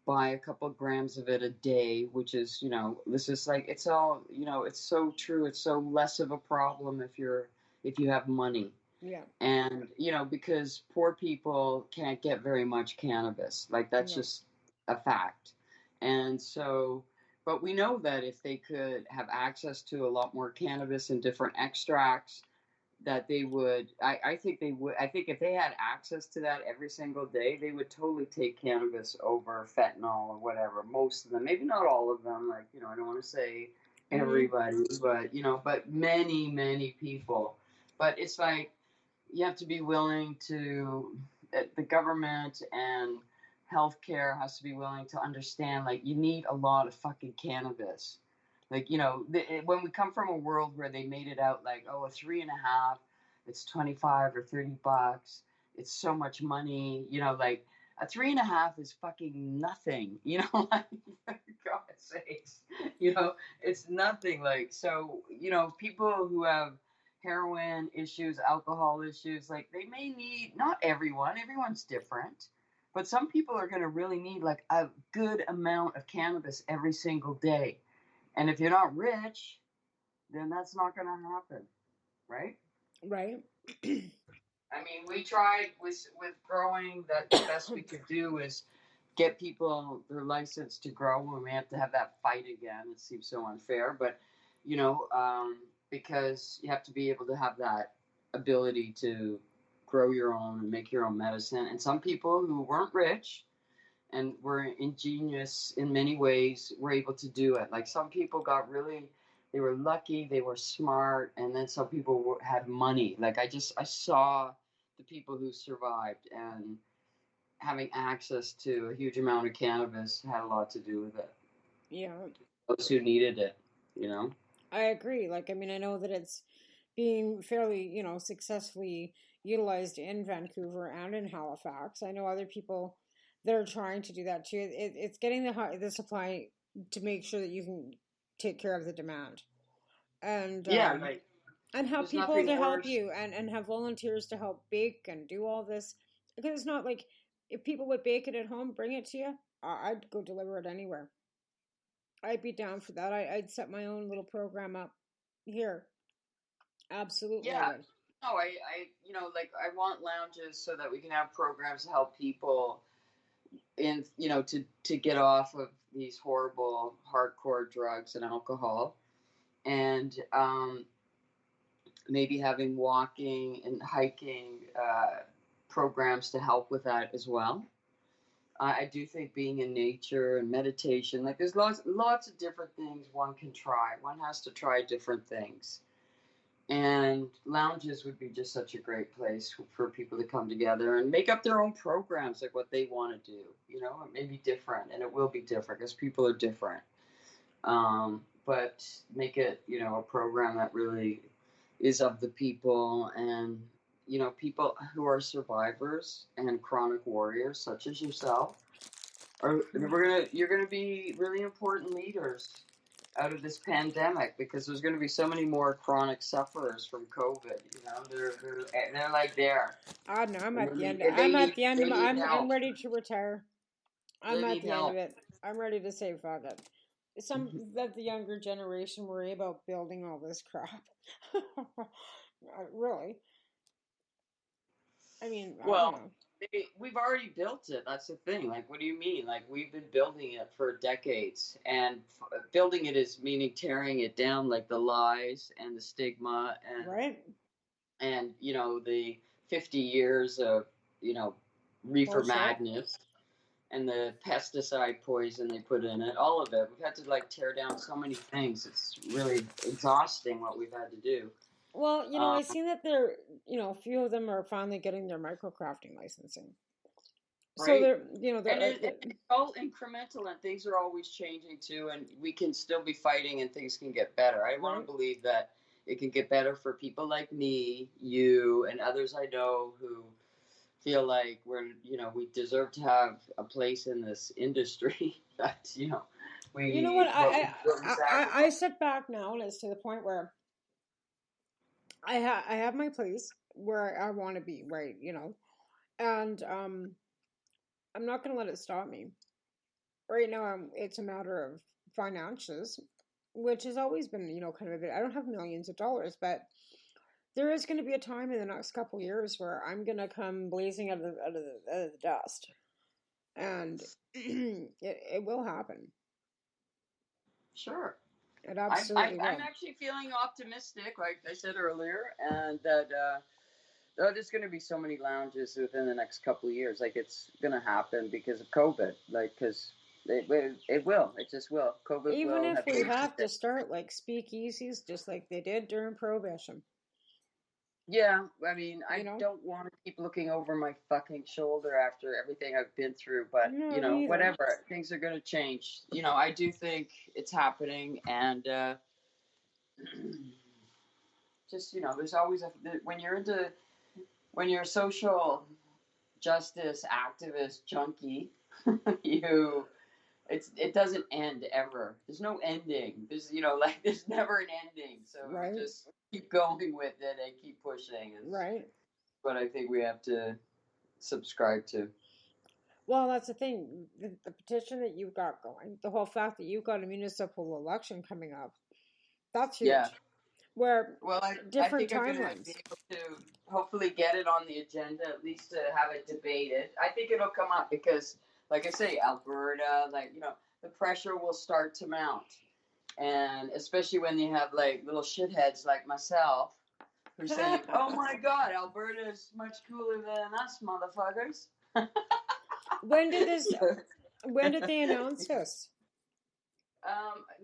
buy a couple of grams of it a day, which is, this is like, it's all, it's so true. It's so less of a problem if you have money. Yeah. And, because poor people can't get very much cannabis. Like, that's just a fact. And so, but we know that if they could have access to a lot more cannabis and different extracts, that they would, I think they would, I think if they had access to that every single day, they would totally take cannabis over fentanyl or whatever. Most of them, maybe not all of them, like, I don't want to say everybody, but, but many, many people. But it's like, you have to be willing to, the government and healthcare has to be willing to understand, like, you need a lot of fucking cannabis. Like, when we come from a world where they made it out like, oh, a 3.5, it's $25 or $30. It's so much money, like a 3.5 is fucking nothing, like, for God's sakes, it's nothing. Like, so, people who have heroin issues, alcohol issues, like, they may need, not everyone's different. But some people are going to really need like a good amount of cannabis every single day. And if you're not rich, then that's not going to happen. Right? Right. I mean, we tried with growing, that the best we could do is get people their license to grow when we have to have that fight again. It seems so unfair, but because you have to be able to have that ability to grow your own and make your own medicine. And some people who weren't rich and were ingenious in many ways were able to do it. Like some people they were lucky, they were smart, and then some people had money. Like I saw the people who survived, and having access to a huge amount of cannabis had a lot to do with it. Yeah. Those who needed it, you know? I agree. Like, I mean, I know that it's being fairly, successfully utilized in Vancouver and in Halifax. I know other people that are trying to do that too. It's getting the supply to make sure that you can take care of the demand. And Right. And have people to help you and have volunteers to help bake and do all this. Because it's not like if people would bake it at home, bring it to you, I'd go deliver it anywhere. I'd be down for that. I'd set my own little program up here. Absolutely. Yeah. No, I want lounges so that we can have programs to help people to get off of these horrible hardcore drugs and alcohol, and maybe having walking and hiking programs to help with that as well. I do think being in nature and meditation, like there's lots of different things one can try. One has to try different things. And lounges would be just such a great place for people to come together and make up their own programs, like what they want to do. It may be different, and it will be different because people are different. But make it, a program that really is of the people, and people who are survivors and chronic warriors, such as yourself, you're gonna be really important leaders out of this pandemic, because there's going to be so many more chronic sufferers from COVID. They're like there. I know. I'm at the end. I'm ready to retire. I'm at the end of it. I'm ready to say fuck it. Some that the younger generation worry about building all this crap. Really? I mean, I don't know. We've already built it. That's the thing. Like, what do you mean? Like, we've been building it for decades, and building it is meaning tearing it down, like the lies and the stigma, and right, and the 50 years of reefer madness and the pesticide poison they put in it. All of it. We've had to tear down so many things. It's really exhausting what we've had to do. Well, I've seen that they're, a few of them are finally getting their microcrafting licensing. Right. So they're, it's all incremental, and things are always changing too, and we can still be fighting, and things can get better. I want to believe that it can get better for people like me, you, and others I know who feel like we deserve to have a place in this industry. That we. You know what? I sit back now, and it's to the point where I have my place where I want to be, right? And I'm not going to let it stop me. Right now, it's a matter of finances, which has always been, kind of a bit. I don't have millions of dollars, but there is going to be a time in the next couple of years where I'm going to come blazing out of the dust, and it will happen. Sure. It absolutely will. I'm actually feeling optimistic, like I said earlier, and that there's going to be so many lounges within the next couple of years. Like, it's going to happen because of COVID. Like, because it will. It just will. COVID Even will. If we have to start like speakeasies, just like they did during Prohibition. Yeah, I mean, I don't want to keep looking over my fucking shoulder after everything I've been through, but, whatever. Things are going to change. I do think it's happening, and just, there's always when you're a social justice activist junkie, it doesn't end ever. There's no ending. There's there's never an ending. So just keep going with it and keep pushing. Right. But I think we have to subscribe to. Well, that's the thing. The petition that you've got going, the whole fact that you've got a municipal election coming up, that's huge. Yeah. Where different timelines. I'm going to be able to hopefully get it on the agenda, at least to have it debated. I think it'll come up because like I say, Alberta, like, the pressure will start to mount. And especially when you have like little shitheads like myself who say, oh my God, Alberta is much cooler than us motherfuckers. When did they announce this?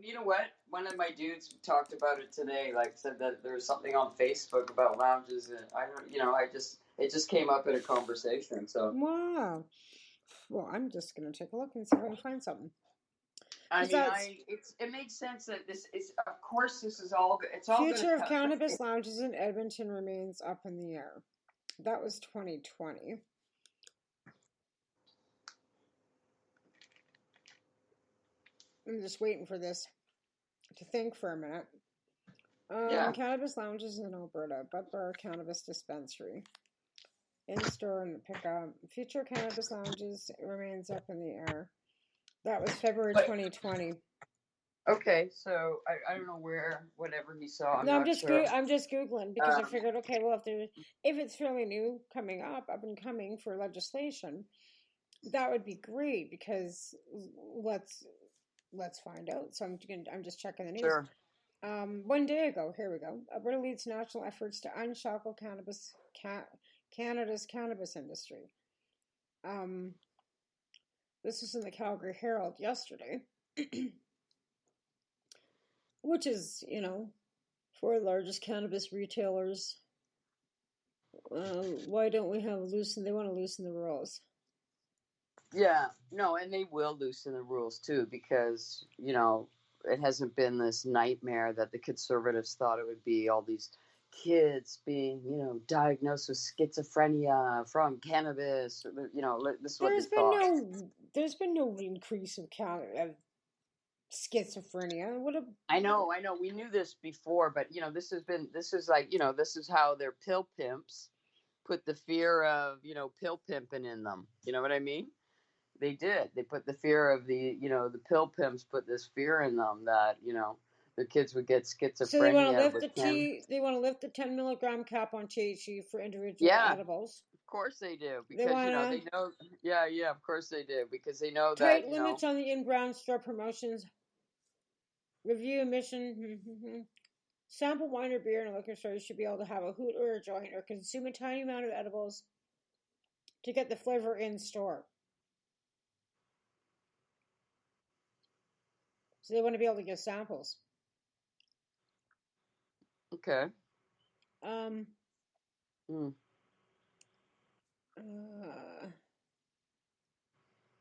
You know what? One of my dudes talked about it today. Like, said that there was something on Facebook about lounges, and it just came up in a conversation. So wow. Well, I'm just gonna take a look and see if I can find something. I mean, it makes sense that this is, of course, this is all. It's all future of cannabis lounges in Edmonton remains up in the air. That was 2020. I'm just waiting for this to think for a minute. Cannabis lounges in Alberta, Bud Bar Cannabis Dispensary. In-store and pickup. Future cannabis lounges remains up in the air. That was February 2020. Okay, so I don't know whatever he saw. I'm just Googling because I figured, okay, well, if it's fairly new coming up and coming for legislation, that would be great because let's find out. So I'm just checking the news. Sure. 1 day ago, here we go. Alberta leads national efforts to unshackle Canada's cannabis industry. This was in the Calgary Herald yesterday, which is, four largest cannabis retailers. Why don't we have they want to loosen the rules. Yeah, no, and they will loosen the rules too because, it hasn't been this nightmare that the conservatives thought it would be, all these kids being, diagnosed with schizophrenia from cannabis. This is what they thought. There's been no increase of schizophrenia. I know. We knew this before, but this is how their pill pimps put the fear of, pill pimping in them. You know what I mean? They did. They put the fear of the pill pimps put this fear in them that, their kids would get schizophrenia. So they want to lift the 10 milligram cap on THC for individual edibles. Of course they do, because they know. Yeah, of course they do, because they know that tight limits on the in-ground store promotions. Review emission. Sample wine or beer in a liquor store. You should be able to have a hoot or a joint or consume a tiny amount of edibles to get the flavor in store. So they want to be able to get samples. Okay.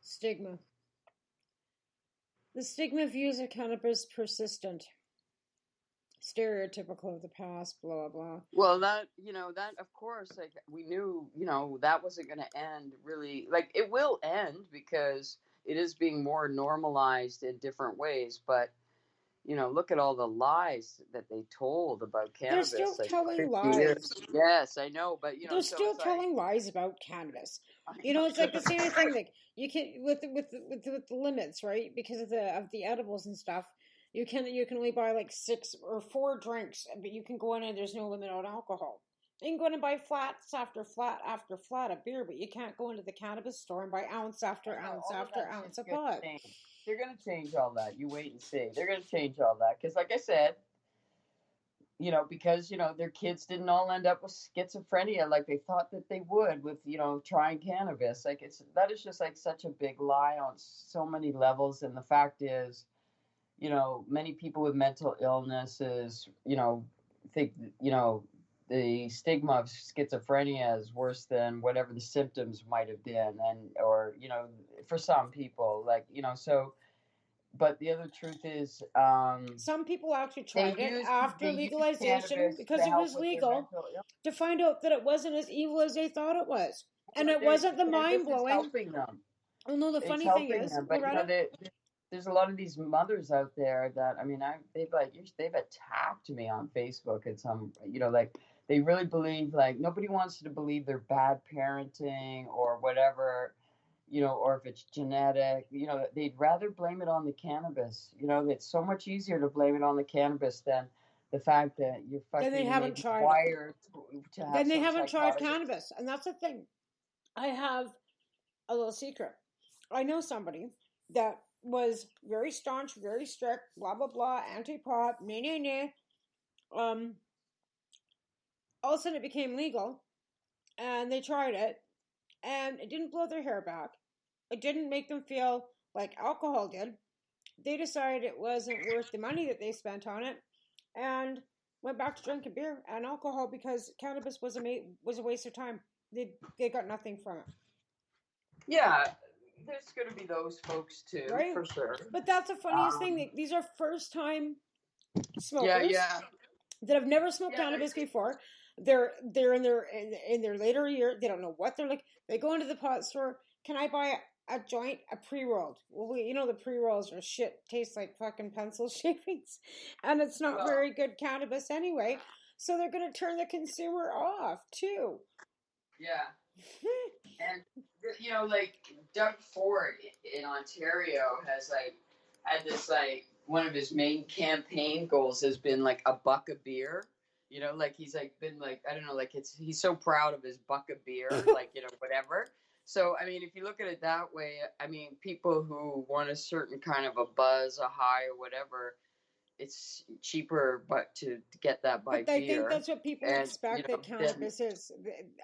Stigma. The stigma views of cannabis persistent. Stereotypical of the past, blah, blah. Well, that of course, like, we knew, that wasn't going to end really. Like, it will end because it is being more normalized in different ways, but look at all the lies that they told about cannabis. They're still telling lies. Yes, I know, but they're still telling lies about cannabis. It's like the same thing. Like, you can with the limits, right? Because of the edibles and stuff. You can only buy like 6 or 4 drinks, but you can go in and there's no limit on alcohol. You can go in and buy flats after flat after flat of beer, but you can't go into the cannabis store and buy ounce after ounce after ounce of bud. They're going to change all that. You wait and see. They're going to change all that. Because like I said, because, their kids didn't all end up with schizophrenia like they thought that they would with, trying cannabis. Like, that is just like such a big lie on so many levels. And the fact is, many people with mental illnesses, think, the stigma of schizophrenia is worse than whatever the symptoms might have been. Or for some people, like, so, but the other truth is, some people actually tried it after legalization because it was legal to find out that it wasn't as evil as they thought it was. And it wasn't the mind-blowing. Helping them. Oh, no, the funny thing is, there's a lot of these mothers out there that, I mean, they've attacked me on Facebook and some, like, they really believe, like, nobody wants to believe they're bad parenting or whatever, or if it's genetic, they'd rather blame it on the cannabis. It's so much easier to blame it on the cannabis than the fact that you're fucking required to have. Then they haven't tried cannabis, and that's the thing. I have a little secret. I know somebody that was very staunch, very strict, blah blah blah, anti-pot, nah. All of a sudden it became legal, and they tried it, and it didn't blow their hair back. It didn't make them feel like alcohol did. They decided it wasn't worth the money that they spent on it, and went back to drinking beer and alcohol because cannabis was a waste of time. They got nothing from it. Yeah, there's going to be those folks too, right? for sure. But that's the funniest thing. These are first time Yeah, smokers that have never smoked cannabis before. They're in their later year. They don't know what they're like. They go into the pot store. Can I buy a joint, a pre-rolled? Well, you know the pre-rolls are shit. Tastes like fucking pencil shavings, and it's not very good cannabis anyway. So they're going to turn the consumer off too. Yeah. And you know, like Doug Ford in Ontario has like had this like one of his main campaign goals has been like a buck of beer. You know, like he's like been like I don't know, like he's so proud of his buck of beer, like you know whatever. So I mean, if you look at it that way, I mean, people who want a certain kind of a buzz, a high, or whatever, it's cheaper, but to get that by but I beer. think that's what people expect, you know, that cannabis is.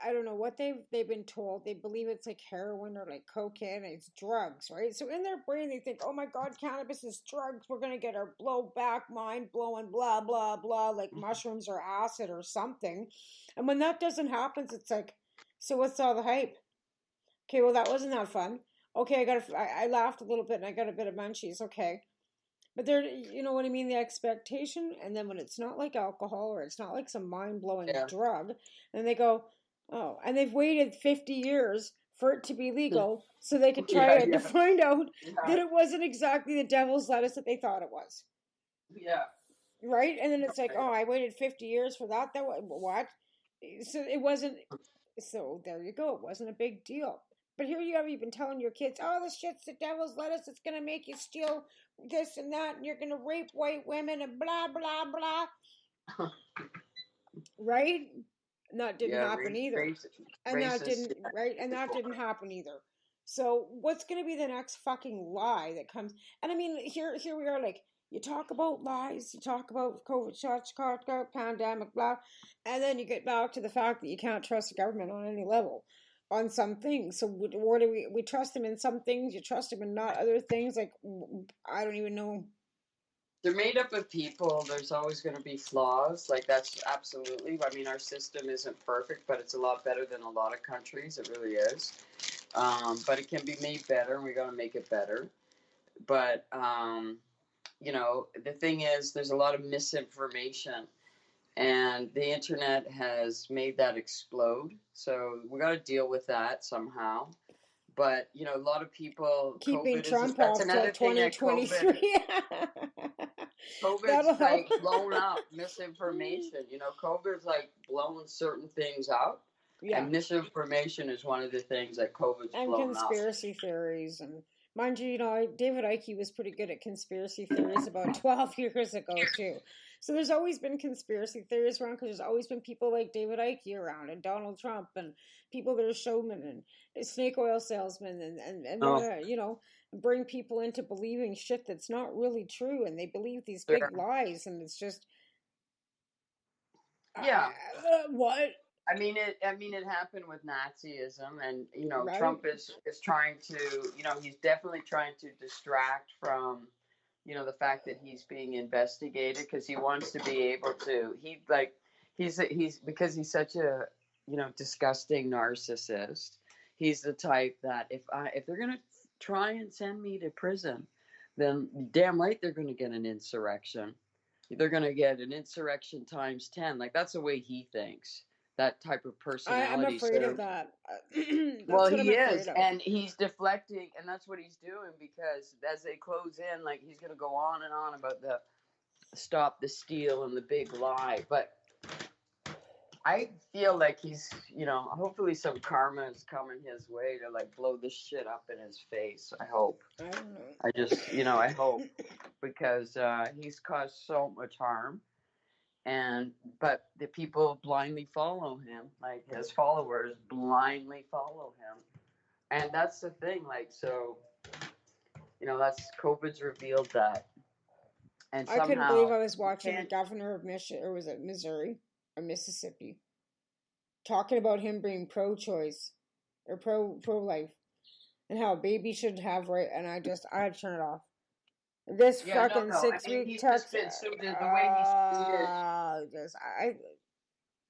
I don't know what they've been told. They believe it's like heroin or like cocaine. It's drugs, right? So in their brain, they think, "Oh my God, cannabis is drugs. We're gonna get our blow back, mind blowing, blah blah blah, like mushrooms or acid or something." And when that doesn't happen, it's like, so what's all the hype? Okay, well that wasn't that fun. Okay, I laughed a little bit and I got a bit of munchies. Okay. But they're, you know what I mean, the expectation, and then when it's not like alcohol or it's not like some mind-blowing drug, and they go, oh, and they've waited 50 years for it to be legal so they could try it to find out that it wasn't exactly the devil's lettuce that they thought it was. Yeah. Right? And then it's like, oh, I waited 50 years for that. What? So it wasn't, so there you go. It wasn't a big deal. But here you have, you've been telling your kids, oh, this shit's the devil's lettuce. It's going to make you steal this and that, and you're going to rape white women and blah, blah, blah. Right? And that didn't happen either. And that didn't, right? And that didn't happen either. So what's going to be the next fucking lie that comes? And I mean, here we are, like, you talk about lies, you talk about COVID shots, pandemic, blah, and then you get back to the fact that you can't trust the government on any level. On some things. So where do we trust them in some things, you trust them in not other things? Like, I don't even know. They're made up of people. There's always going to be flaws. Like, that's absolutely. I mean, our system isn't perfect, but it's a lot better than a lot of countries. It really is. But it can be made better, and we got to make it better. But, you know, the thing is, there's a lot of misinformation. And the internet has made that explode. So we got to deal with that somehow. But, you know, a lot of people... Keeping Trump off till 2023. COVID's like blown up misinformation. You know, COVID's like blown certain things out. Yeah. And misinformation is one of the things that COVID's blown up. And conspiracy theories. And mind you, you know, David Icke was pretty good at conspiracy theories about 12 years ago, too. So there's always been conspiracy theories around because there's always been people like David Icke around and Donald Trump and people that are showmen and snake oil salesmen and you know, bring people into believing shit that's not really true, and they believe these big lies, and it's just what? I mean, it happened with Nazism, and you know, Trump is trying to, you know, he's definitely trying to distract from, you know, the fact that he's being investigated because he wants to be able to. He's because he's such a, you know, disgusting narcissist. He's the type that if they're gonna try and send me to prison, then damn right they're gonna get an insurrection. They're gonna get an insurrection times 10. Like, that's the way he thinks. That type of personality. I'm afraid of that. Well, he is, and he's deflecting, and that's what he's doing, because as they close in, like, he's going to go on and on about the stop the steal and the big lie. But I feel like he's, you know, hopefully some karma is coming his way to, like, blow this shit up in his face. I hope. I don't know. I just, you know, I hope, because he's caused so much harm. But the people blindly follow him, like his followers blindly follow him. And that's the thing, like, so That's COVID's revealed that. And I somehow couldn't believe I was you watching the can't. governor of Michigan, or was it Missouri or Mississippi, talking about him being pro-choice or pro-life and how a baby should have right. And I had to turn it off. This Yeah, no, fucking no. I mean, 6 week he's just text. been so the way he's treated, Just I.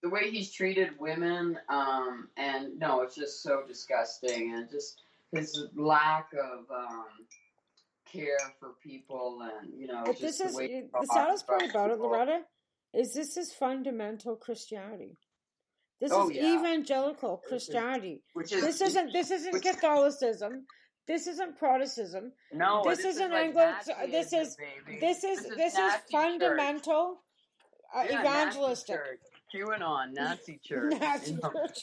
the way he's treated women, and no, it's just so disgusting, and just his lack of care for people, and But just this the is way he the talks saddest about part about it, people. Loretta, is this is fundamental Christianity. This Oh is yeah, evangelical Christianity. which is This isn't Catholicism. This isn't Protestantism. no, This this is isn't like Anglican. This Nazism, is baby. this is This is this is Nazi church. fundamental Yeah, Nazi evangelistic. church, QAnon, Nazi church. Nazi church.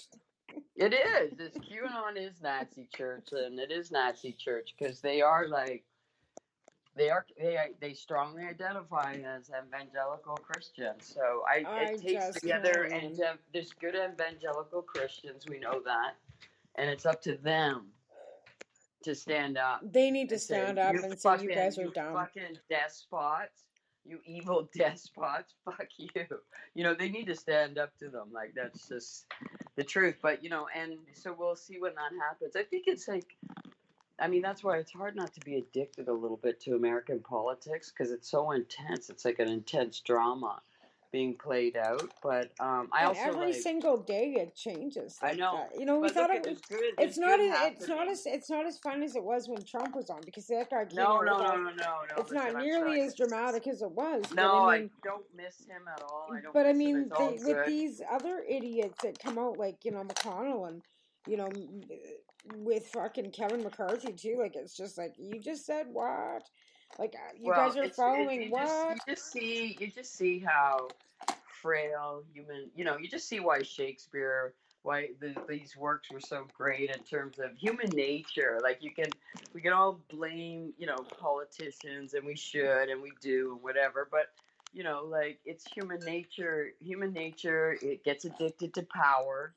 It is. This QAnon is Nazi church, and it is Nazi church because they are like they strongly identify as evangelical Christians. So it takes just together, can't and even. there's good evangelical Christians. We know that, and it's up to them to stand up They need to and say, stand up and say you guys are you dumb. fucking despots, you evil despots, fuck you. They need to stand up to them. Like, that's just the truth. But, and so we'll see when that happens. I think it's like, that's why it's hard not to be addicted a little bit to American politics because it's so intense. It's like an intense drama being played out. But I And also every single day it changes. I know. We But thought look, it was. It's not It's not as fun as it was when Trump was on because that guy came No. It's Listen, not nearly as dramatic as it was. No, but I don't miss him at all. I don't But miss him. It's all with good. these other idiots that come out like McConnell and with fucking Kevin McCarthy too, like it's just like you just said what, like you guys are following what? You just see how frail human. You just see why Shakespeare, why these works were so great in terms of human nature. Like we can all blame politicians, and we should, and we do, and whatever. But like it's human nature. Human nature. It gets addicted to power.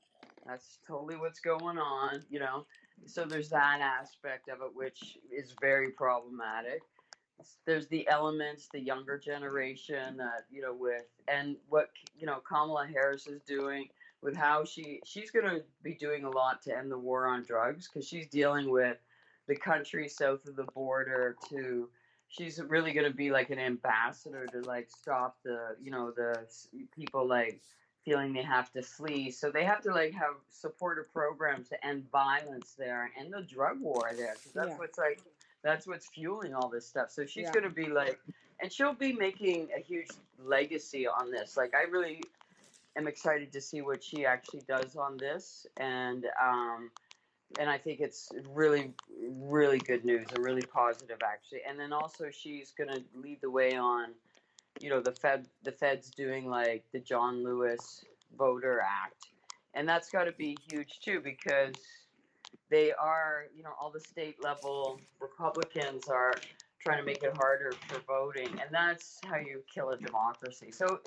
That's totally what's going on. So there's that aspect of it, which is very problematic. There's the elements, the younger generation that with and what Kamala Harris is doing with how she's going to be doing a lot to end the war on drugs because she's dealing with the country south of the border to. She's really going to be like an ambassador to like stop the the people like feeling they have to flee. So they have to like have supportive programs to end violence there and the drug war there because that's what's fueling all this stuff. So she's going to be like, and she'll be making a huge legacy on this. Like I really am excited to see what she actually does on this, and I think it's really, really good news and really positive actually. And then also she's going to lead the way on the feds doing like the John Lewis Voter Act, and that's got to be huge too because they are all the state level Republicans are trying to make it harder for voting, and that's how you kill a democracy. So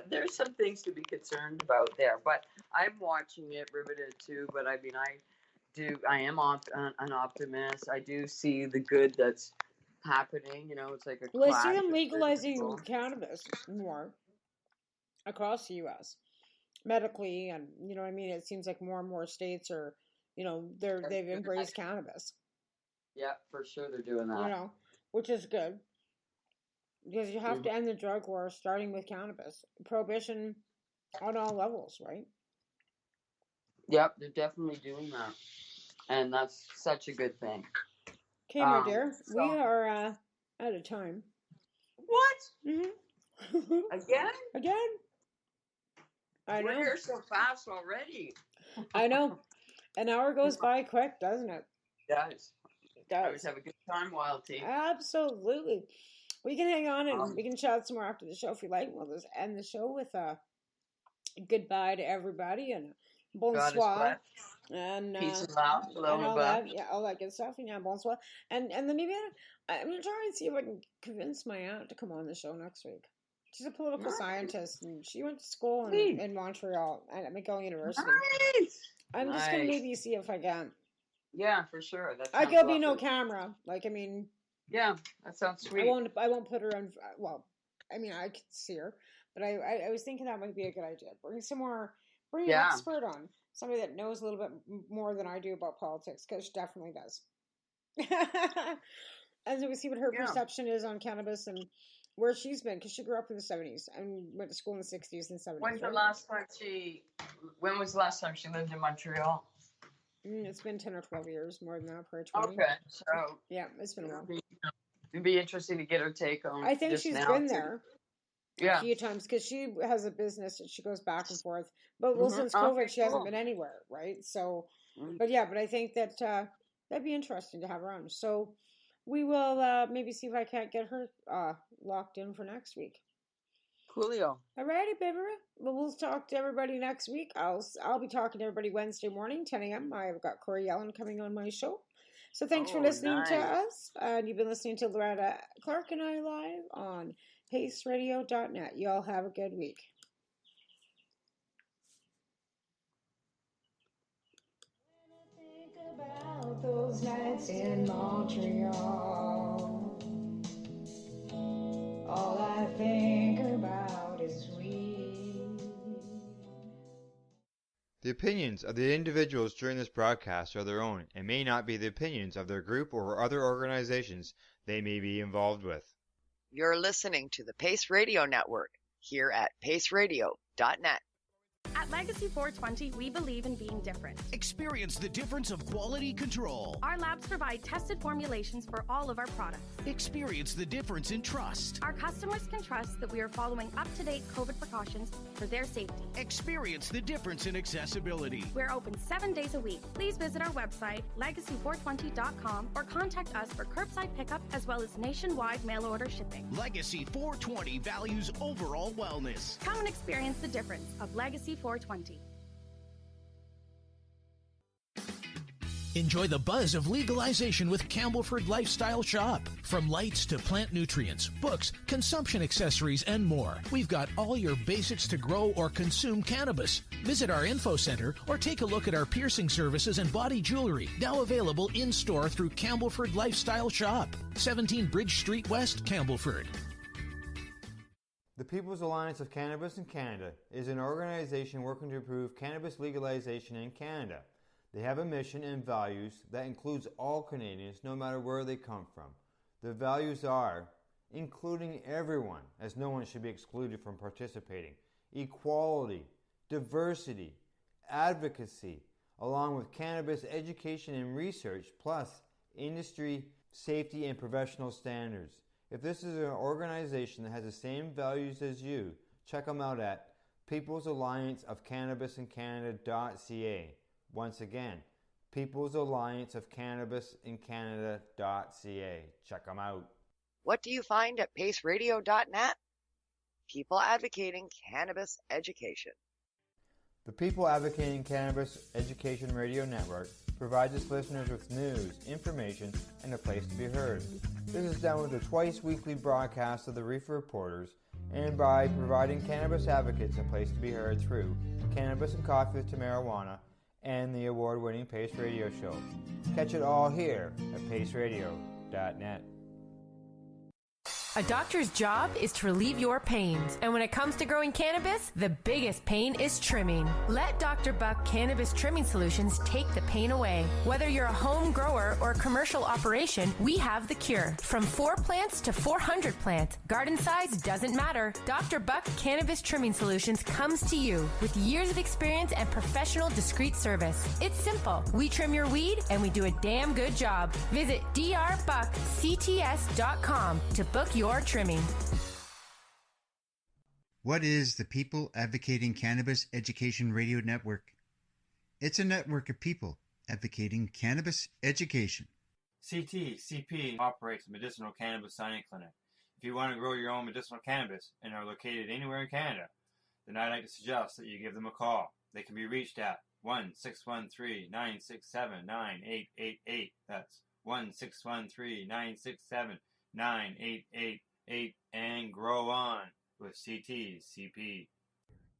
there's some things to be concerned about there, but I'm watching it riveted too. But I am an optimist. I do see the good that's happening. It's like a Well, I see clash them of legalizing people. cannabis more across the U.S. medically, and it seems like more and more states are, they've embraced cannabis. Yeah, for sure they're doing that. Which is good because you have to end the drug war, starting with cannabis prohibition on all levels, right? Yep, they're definitely doing that, and that's such a good thing. Okay, my dear, we are out of time. What? Mm-hmm. Again? I know. We're here so fast already. I know. An hour goes by quick, doesn't it? It does. I always have a good time, Wild Tea. Absolutely. We can hang on and we can chat some more after the show if you like. We'll just end the show with a goodbye to everybody and bonsoir. And peace and love, hello and above. All that good stuff. Yeah, bonsoir. And then maybe I'm going to try and see if I can convince my aunt to come on the show next week. She's a political scientist, and she went to school in Montreal at McGill University. Nice. I'm just going to maybe see if I can. Yeah, for sure. I could be no camera. Like, Yeah, that sounds sweet. I won't put her on. Well, I mean, I could see her, but I was thinking that might be a good idea. Bring an expert on, somebody that knows a little bit more than I do about politics, because she definitely does. And so we see what her perception is on cannabis and where she's been, because she grew up in the 70s and went to school in the 60s and 70s. When was the last time she lived in Montreal? It's been 10 or 12 years, more than that, probably 20. Okay, so yeah, it's been a while. It'd be interesting to get her take on. I think she's been there a few times, because she has a business and she goes back and forth. But since COVID, she hasn't been anywhere, right? So, but I think that that'd be interesting to have her on. So we will maybe see if I can't get her locked in for next week. Coolio. Alrighty, baby. Well, we'll talk to everybody next week. I'll be talking to everybody Wednesday morning, 10 a.m. I've got Corey Yellen coming on my show. So thanks for listening to us. And you've been listening to Loretta Clark and I live on paceradio.net. You all have a good week. When I think about those nights in Montreal, all I think about is weed. The opinions of the individuals during this broadcast are their own and may not be the opinions of their group or other organizations they may be involved with. You're listening to the Pace Radio Network here at paceradio.net. At Legacy 420, we believe in being different. Experience the difference of quality control. Our labs provide tested formulations for all of our products. Experience the difference in trust. Our customers can trust that we are following up-to-date COVID precautions for their safety. Experience the difference in accessibility. We're open 7 days a week. Please visit our website, legacy420.com, or contact us for curbside pickup as well as nationwide mail order shipping. Legacy 420 values overall wellness. Come and experience the difference of Legacy 420. Enjoy the buzz of legalization with Campbellford Lifestyle Shop. From lights to plant nutrients, books, consumption accessories, and more, we've got all your basics to grow or consume cannabis. Visit our info center or take a look at our piercing services and body jewelry, now available in-store through Campbellford Lifestyle Shop, 17 Bridge Street West, Campbellford. The People's Alliance of Cannabis in Canada is an organization working to improve cannabis legalization in Canada. They have a mission and values that includes all Canadians, no matter where they come from. Their values are including everyone, as no one should be excluded from participating, equality, diversity, advocacy, along with cannabis education and research, plus industry, safety, and professional standards. If this is an organization that has the same values as you, check them out at peoplesallianceofcannabisincanada.ca. Once again, peoplesallianceofcannabisincanada.ca. Check them out. What do you find at paceradio.net? People advocating cannabis education. The People Advocating Cannabis Education Radio Network provides its listeners with news, information, and a place to be heard. This is done with a twice-weekly broadcast of the Reefer Reporters and by providing cannabis advocates a place to be heard through Cannabis and Coffee to Marijuana and the award-winning Pace Radio Show. Catch it all here at paceradio.net. A doctor's job is to relieve your pains. And when it comes to growing cannabis, the biggest pain is trimming. Let Dr. Buck Cannabis Trimming Solutions take the pain away. Whether you're a home grower or a commercial operation, we have the cure. From 4 plants to 400 plants, garden size doesn't matter. Dr. Buck Cannabis Trimming Solutions comes to you with years of experience and professional discreet service. It's simple. We trim your weed and we do a damn good job. Visit drbuckcts.com to book your trimming. What is the People Advocating Cannabis Education Radio Network? It's a network of people advocating cannabis education. CP operates a medicinal cannabis signing clinic. If you want to grow your own medicinal cannabis and are located anywhere in Canada, then I'd like to suggest that you give them a call. They can be reached at 1-613-967-9888. That's 1-613-967-9888, and grow on with CP.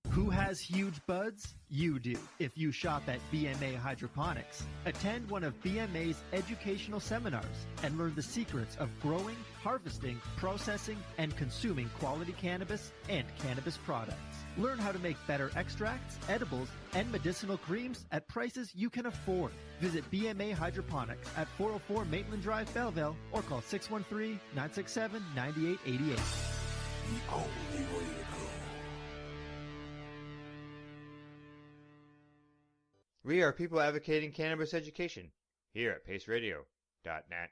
Who has huge buds? You do, if you shop at BMA Hydroponics. Attend one of BMA's educational seminars and learn the secrets of growing, harvesting, processing, and consuming quality cannabis and cannabis products. Learn how to make better extracts, edibles, and medicinal creams at prices you can afford. Visit BMA Hydroponics at 404 Maitland Drive, Belleville, or call 613-967-9888. The only way to go. We are people advocating cannabis education here at paceradio.net.